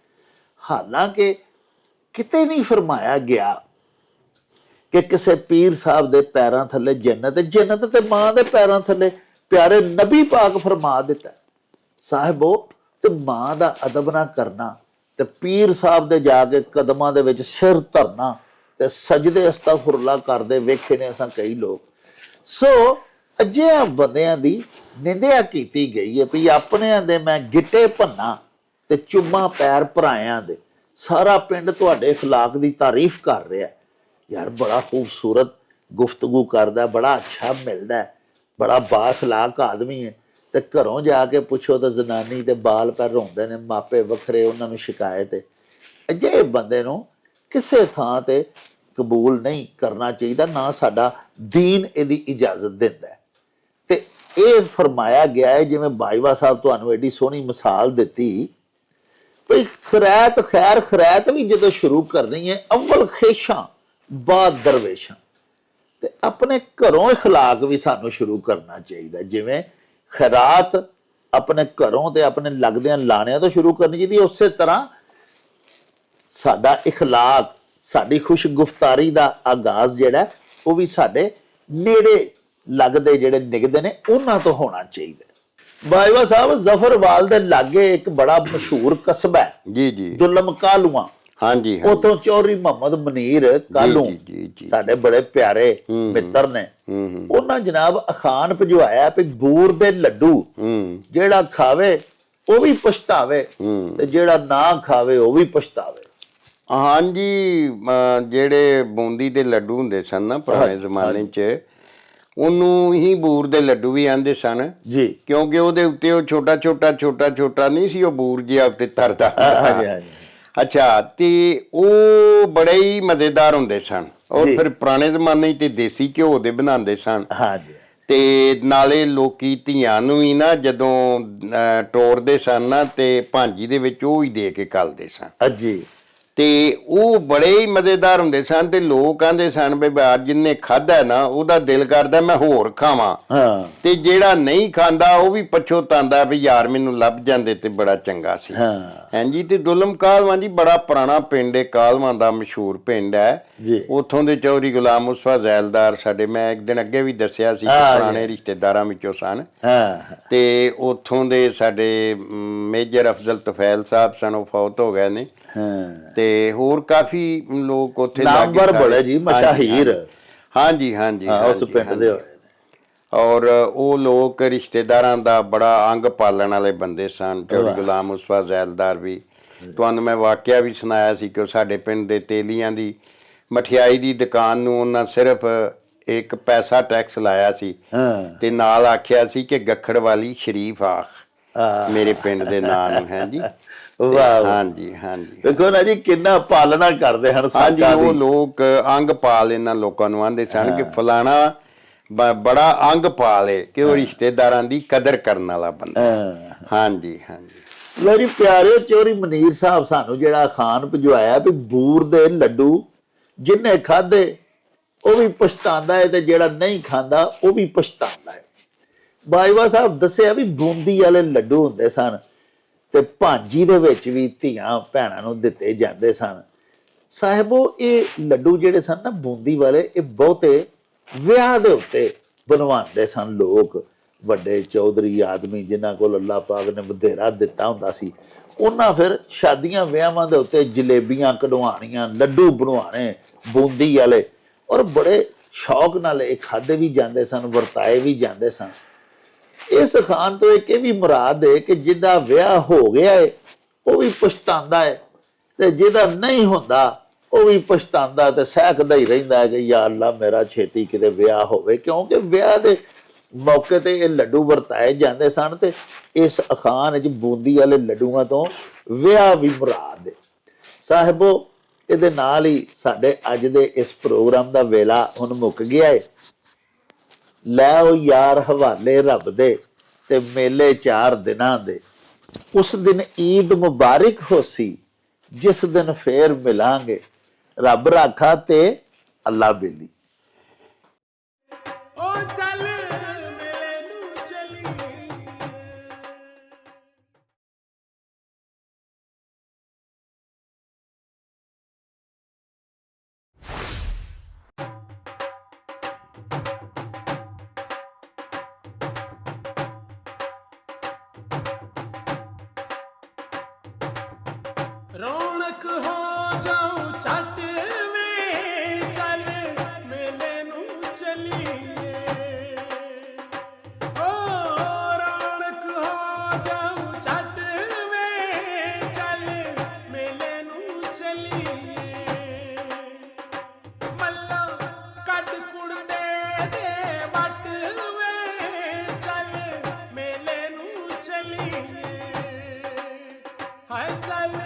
ਹਾਲਾਂਕਿ ਕਿਤੇ ਨਹੀਂ ਫਰਮਾਇਆ ਗਿਆ ਕਿ ਕਿਸੇ ਪੀਰ ਸਾਹਿਬ ਦੇ ਪੈਰਾਂ ਥੱਲੇ ਜੰਨਤ ਹੈ। ਜੰਨਤ ਤੇ ਮਾਂ ਦੇ ਪੈਰਾਂ ਥੱਲੇ। ਪਿਆਰੇ ਨਬੀ ਪਾਕ ਫਰਮਾ ਦਿੱਤਾ ਸਾਹਿਬੋ, ਤੇ ਮਾਂ ਦਾ ਅਦਬ ਨਾ ਕਰਨਾ ਤੇ ਪੀਰ ਸਾਹਿਬ ਦੇ ਜਾ ਕੇ ਕਦਮਾਂ ਦੇ ਵਿੱਚ ਸਿਰ ਧਰਨਾ ਤੇ ਸਜਦੇ ਅਸਤਗਫੁਰਲਾ ਕਰਦੇ ਵੇਖੇ ਨੇ ਅਸਾਂ ਕਈ ਲੋਕ। ਸੋ ਅਜਿਹੇ ਬੰਦਿਆਂ ਦੀ ਨਿੰਦਿਆ ਕੀਤੀ ਗਈ ਹੈ ਵੀ ਆਪਣਿਆਂ ਦੇ ਮੈਂ ਗਿੱਟੇ ਭੰਨਾ ਤੇ ਚੁੰਮਾ ਪੈਰ ਭਰਾਇਆਂ ਦੇ। ਸਾਰਾ ਪਿੰਡ ਤੁਹਾਡੇ ਇਖਲਾਕ ਦੀ ਤਾਰੀਫ ਕਰ ਰਿਹਾ ਯਾਰ, ਬੜਾ ਖੂਬਸੂਰਤ ਗੁਫ਼ਤਗੂ ਕਰਦਾ, ਬੜਾ ਅੱਛਾ ਮਿਲਦਾ, ਬੜਾ ਬਾਖਲਾਕ ਆਦਮੀ ਹੈ। ਤੇ ਘਰੋਂ ਜਾ ਕੇ ਪੁੱਛੋ ਤਾਂ ਜ਼ਨਾਨੀ ਤੇ ਬਾਲ ਪੈਰ ਰੋਂਦੇ ਨੇ, ਮਾਪੇ ਵੱਖਰੇ, ਉਹਨਾਂ ਨੂੰ ਸ਼ਿਕਾਇਤ ਹੈ। ਅਜਿਹੇ ਬੰਦੇ ਨੂੰ ਕਿਸੇ ਥਾਂ ਤੇ ਕਬੂਲ ਨਹੀਂ ਕਰਨਾ ਚਾਹੀਦਾ, ਨਾ ਸਾਡਾ ਦੀਨ ਇਹਦੀ ਇਜਾਜ਼ਤ ਦਿੰਦਾ ਹੈ। ਤੇ ਇਹ ਫਰਮਾਇਆ ਗਿਆ ਹੈ, ਜਿਵੇਂ ਬਾਜਵਾ ਸਾਹਿਬ ਤੁਹਾਨੂੰ ਐਡੀ ਸੋਹਣੀ ਮਿਸਾਲ ਦਿੱਤੀ ਭਈ ਖੈਰਤ, ਖੈਰ ਖੈਰਤ ਵੀ ਜਦੋਂ ਸ਼ੁਰੂ ਕਰਨੀ ਹੈ, ਅਵਲ ਖੇਸ਼ਾਂ ਬਾਅਦ ਦਰਵੇਸ਼ਾਂ। ਤੇ ਆਪਣੇ ਘਰੋਂ ਇਖਲਾਕ ਵੀ ਸਾਨੂੰ ਸ਼ੁਰੂ ਕਰਨਾ ਚਾਹੀਦਾ। ਜਿਵੇਂ ਖੈਰਾਤ ਆਪਣੇ ਘਰੋਂ ਤੇ ਆਪਣੇ ਲੱਗਦਿਆਂ ਲਾਣਿਆਂ ਤੋਂ ਸ਼ੁਰੂ ਕਰਨੀ ਚਾਹੀਦੀ, ਉਸੇ ਤਰ੍ਹਾਂ ਸਾਡਾ ਇਖਲਾਕ, ਸਾਡੀ ਖੁਸ਼ ਗੁਫਤਾਰੀ ਦਾ ਆਗਾਜ਼ ਜਿਹੜਾ ਉਹ ਵੀ ਸਾਡੇ ਨੇੜੇ ਲੱਗਦੇ ਜਿਹੜੇ ਨਿਗਦੇ ਨੇ ਉਹਨਾਂ ਤੋਂ ਹੋਣਾ ਚਾਹੀਦਾ। ਬਾਜਵਾ ਸਾਹਿਬ, ਜ਼ਫਰਵਾਲ ਦੇ ਲਾਗੇ ਇੱਕ ਬੜਾ ਮਸ਼ਹੂਰ ਕਸਬਾ ਹੈ ਜੀ ਜੀ, ਦੁਲਮ ਕਾਲੂਆਂ। ਹਾਂਜੀ, ਉਥੋਂ ਚੌਧਰੀ ਮੁਹੰਮਦ ਮਨੀਰ ਕਾਲੂ ਸਾਡੇ ਬੜੇ ਪਿਆਰੇ ਮਿੱਤਰ ਨੇ, ਉਹਨਾਂ ਜਨਾਬ ਅਖਾਨ ਭਜਵਾਇਆ ਵੀ ਬੂਰ ਦੇ ਲੱਡੂ ਜਿਹੜਾ ਖਾਵੇ ਉਹ ਵੀ ਪਛਤਾਵੇ ਤੇ ਜਿਹੜਾ ਨਾ ਖਾਵੇ ਉਹ ਵੀ ਪਛਤਾਵੇ। ਹਾਂਜੀ, ਜਿਹੜੇ ਬੂੰਦੀ ਦੇ ਲੱਡੂ ਹੁੰਦੇ ਸਨ ਨਾ ਪੁਰਾਣੇ ਜ਼ਮਾਨੇ 'ਚ, ਉਹਨੂੰ ਹੀ ਬੂਰ ਦੇ ਲੱਡੂ ਵੀ ਆਂਦੇ ਸਨ ਜੀ, ਕਿਉਂਕਿ ਉਹਦੇ ਉੱਤੇ ਉਹ ਛੋਟਾ ਛੋਟਾ ਨਹੀਂ ਸੀ, ਉਹ ਬੂਰ ਜਿਹਾ ਉੱਤੇ ਤਰਦਾ। ਅੱਛਾ, ਤੇ ਉਹ ਬੜੇ ਹੀ ਮਜ਼ੇਦਾਰ ਹੁੰਦੇ ਸਨ। ਔਰ ਫਿਰ ਪੁਰਾਣੇ ਜ਼ਮਾਨੇ 'ਚ ਤੇ ਦੇਸੀ ਘਿਓ ਦੇ ਬਣਾਉਂਦੇ ਸਨ। ਹਾਂਜੀ, ਤੇ ਨਾਲੇ ਲੋਕੀ ਧੀਆਂ ਨੂੰ ਵੀ ਨਾ ਜਦੋਂ ਟੋਰਦੇ ਸਨ ਨਾ ਤੇ ਭਾਂਜੀ ਦੇ ਵਿੱਚ ਉਹ ਹੀ ਦੇ ਕੇ ਘੱਲਦੇ ਸਨ ਜੀ। ਤੇ ਉਹ ਬੜੇ ਹੀ ਮਜ਼ੇਦਾਰ ਹੁੰਦੇ ਸਨ। ਤੇ ਲੋਕ ਕਹਿੰਦੇ ਸਨ ਵੀ ਬਾਹਰ ਜਿੰਨੇ ਖਾਧਾ ਨਾ ਉਹਦਾ ਦਿਲ ਕਰਦਾ ਮੈਂ ਹੋਰ ਖਾਵਾਂ, ਤੇ ਜਿਹੜਾ ਨਹੀਂ ਖਾਂਦਾ ਉਹ ਵੀ ਪਛਤਾਉਂਦਾ ਵੀ ਯਾਰ ਮੈਨੂੰ ਲੱਭ ਜਾਂਦੇ ਤੇ ਬੜਾ ਚੰਗਾ ਸੀ। ਹਾਂਜੀ, ਤੇ ਦੁਲਮ ਕਾਲਵਾਂ ਜੀ ਬੜਾ ਪੁਰਾਣਾ ਪਿੰਡ ਹੈ, ਕਾਲਵਾਂ ਦਾ ਮਸ਼ਹੂਰ ਪਿੰਡ ਹੈ। ਉੱਥੋਂ ਦੇ ਚੌਧਰੀ ਗੁਲਾਮ ਮੁਸਤਫਾ ਜ਼ੈਲਦਾਰ ਸਾਡੇ, ਮੈਂ ਇੱਕ ਦਿਨ ਅੱਗੇ ਵੀ ਦੱਸਿਆ ਸੀ, ਪੁਰਾਣੇ ਰਿਸ਼ਤੇਦਾਰਾਂ ਵਿੱਚੋਂ ਸਨ। ਤੇ ਉੱਥੋਂ ਦੇ ਸਾਡੇ ਮੇਜਰ ਅਫਜ਼ਲ ਤੁਫੈਲ ਸਾਹਿਬ ਸਨ, ਉਹ ਫੌਤ ਹੋ ਗਏ ਨੇ। ਤੇ ਹੋਰ ਕਾਫੀ ਲੋਕ ਉੱਥੇ ਨਾਮਵਰ ਬੜੇ ਜੀ, ਮਸ਼ਾਹੀਰ। ਹਾਂਜੀ ਹਾਂਜੀ, ਉਸ ਪਿੰਡ ਦੇ ਹੋਏ। ਔਰ ਉਹ ਲੋਕ ਰਿਸ਼ਤੇਦਾਰਾਂ ਦਾ ਬੜਾ ਅੰਗ ਪਾਲਣ ਵਾਲੇ ਬੰਦੇ ਸਨ। ਚੌਧਰੀ ਗੁਲਾਮ ਮੁਸਤਫਾ ਜ਼ੈਲਦਾਰ ਵੀ, ਤੁਹਾਨੂੰ ਮੈਂ ਵਾਕਿਆ ਵੀ ਸੁਣਾਇਆ ਸੀ ਕਿ ਸਾਡੇ ਪਿੰਡ ਦੇ ਤੇਲੀਆਂ ਦੀ ਮਠਿਆਈ ਦੀ ਦੁਕਾਨ ਨੂੰ ਉਹਨਾਂ ਸਿਰਫ 1 ਪੈਸਾ ਟੈਕਸ ਲਾਇਆ ਸੀ ਤੇ ਨਾਲ ਆਖਿਆ ਸੀ ਕਿ ਗੱਖੜ ਵਾਲੀ ਸ਼ਰੀਫ ਆਖ ਮੇਰੇ ਪਿੰਡ ਦੇ ਨਾਂ ਨੂੰ। ਹੈ ਜੀ, ਵਾਹ, ਹਾਂਜੀ ਹਾਂਜੀ, ਵੇਖੋ ਨਾ ਜੀ ਕਿੰਨਾ ਪਾਲਣਾ ਕਰਦੇ ਹਨ। ਹਾਂਜੀ, ਉਹ ਲੋਕ ਅੰਗ ਪਾਲ ਇਹਨਾਂ ਲੋਕਾਂ ਨੂੰ ਆਂਦੇ ਸਨ ਕਿ ਫਲਾਣਾ ਬੜਾ ਅੰਗ ਪਾਲ ਹੈ, ਕਿ ਉਹ ਰਿਸ਼ਤੇਦਾਰਾਂ ਦੀ ਕਦਰ ਕਰਨ ਵਾਲਾ ਬੰਦਾ। ਹਾਂਜੀ ਹਾਂਜੀ। ਲੋ ਜੀ ਪਿਆਰਿਓ, ਚੌਧਰੀ ਮਨੀਰ ਸਾਹਿਬ ਸਾਨੂੰ ਜਿਹੜਾ ਖਾਨ ਭਜਵਾਇਆ ਵੀ ਬੂਰ ਦੇ ਲੱਡੂ ਜਿਹਨੇ ਖਾਧੇ ਉਹ ਵੀ ਪਛਤਾਉਂਦਾ ਹੈ ਤੇ ਜਿਹੜਾ ਨਹੀਂ ਖਾਂਦਾ ਉਹ ਵੀ ਪਛਤਾਉਂਦਾ ਹੈ। ਬਾਜਵਾ ਸਾਹਿਬ ਦੱਸਿਆ ਵੀ ਬੂੰਦੀ ਵਾਲੇ ਲੱਡੂ ਹੁੰਦੇ ਸਨ ਤੇ ਭਾਂਜੀ ਦੇ ਵਿੱਚ ਵੀ ਧੀਆਂ ਭੈਣਾਂ ਨੂੰ ਦਿੱਤੇ ਜਾਂਦੇ ਸਨ। ਸਾਹਿਬੋ, ਇਹ ਲੱਡੂ ਜਿਹੜੇ ਸਨ ਨਾ ਬੂੰਦੀ ਵਾਲੇ, ਇਹ ਬਹੁਤੇ ਵਿਆਹ ਦੇ ਉੱਤੇ ਬਣਵਾਉਂਦੇ ਸਨ ਲੋਕ। ਵੱਡੇ ਚੌਧਰੀ ਆਦਮੀ ਜਿਨ੍ਹਾਂ ਕੋਲ ਅੱਲਾਹ ਪਾਕ ਨੇ ਵਧੇਰਾ ਦਿੱਤਾ ਹੁੰਦਾ ਸੀ, ਉਹਨਾਂ ਫਿਰ ਸ਼ਾਦੀਆਂ ਵਿਆਹਾਂ ਦੇ ਉੱਤੇ ਜਲੇਬੀਆਂ ਕਢਵਾਉਣੀਆਂ, ਲੱਡੂ ਬਣਵਾਉਣੇ ਬੂੰਦੀ ਵਾਲੇ, ਔਰ ਬੜੇ ਸ਼ੌਕ ਨਾਲ ਇਹ ਖਾਦੇ ਵੀ ਜਾਂਦੇ ਸਨ, ਵਰਤਾਏ ਵੀ ਜਾਂਦੇ ਸਨ। ਇਸ ਅਖਾਣ ਤੋਂ ਇੱਕ ਇਹ ਵੀ ਮੁਰਾਦ ਹੈ ਕਿ ਜਿਹਦਾ ਵਿਆਹ ਹੋ ਗਿਆ ਹੈ ਉਹ ਵੀ ਪਛਤਾਉਂਦਾ ਹੈ, ਤੇ ਜਿਹਦਾ ਨਹੀਂ ਹੁੰਦਾ ਉਹ ਵੀ ਪਛਤਾਉਂਦਾ ਤੇ ਸਹਿਕਦਾ ਹੀ ਰਹਿੰਦਾ ਹੈ ਕਿ ਯਾ ਅੱਲਾ ਮੇਰਾ ਛੇਤੀ ਕਿਤੇ ਵਿਆਹ ਹੋਵੇ। ਕਿਉਂਕਿ ਵਿਆਹ ਦੇ ਮੌਕੇ ਤੇ ਇਹ ਲੱਡੂ ਵਰਤਾਏ ਜਾਂਦੇ ਸਨ, ਤੇ ਇਸ ਅਖਾਣ ਵਿੱਚ ਬੂੰਦੀ ਵਾਲੇ ਲੱਡੂਆਂ ਤੋਂ ਵਿਆਹ ਵੀ ਮੁਰਾਦ ਹੈ। ਸਾਹਿਬੋ, ਇਹਦੇ ਨਾਲ ਹੀ ਸਾਡੇ ਅੱਜ ਦੇ ਇਸ ਪ੍ਰੋਗਰਾਮ ਦਾ ਵੇਲਾ ਹੁਣ ਮੁੱਕ ਗਿਆ ਹੈ। ਲੈ ਉਹ ਯਾਰ ਹਵਾਲੇ ਰੱਬ ਦੇ ਤੇ ਮੇਲੇ 4 ਦਿਨਾਂ ਦੇ, ਉਸ ਦਿਨ ਈਦ ਮੁਬਾਰਕ ਹੋਸੀ, ਜਿਸ ਦਿਨ ਫੇਰ ਮਿਲਾਂਗੇ, ਰੱਬ ਰਾਖਾ ਤੇ ਅੱਲਾ ਬੇਲੀ। ਓ ਚੱਲ ਮੇਲੇ ਨੂੰ ਚਲੀ। ਰੌਣਕ ਹੋ ਜਾਊ ਛੱਟ ਵੇ, ਚੱਲ ਮੇਲੇ ਨੂੰ ਚਲੀਏ। ਓ ਰੌਣਕ ਹੋ ਜਾਊ ਛੱਟ ਵੇ, ਚੱਲ ਮੇਲੇ ਨੂੰ ਚਲੀਏ। ਮੱਲਾ ਕੱਢ ਕੁੜਦੇ ਦੇ ਵੱਟ ਵੇ, ਚੱਲ ਮੇਲੇ ਨੂੰ ਚਲੀਏ। ਹਾਏ ਚੱਲ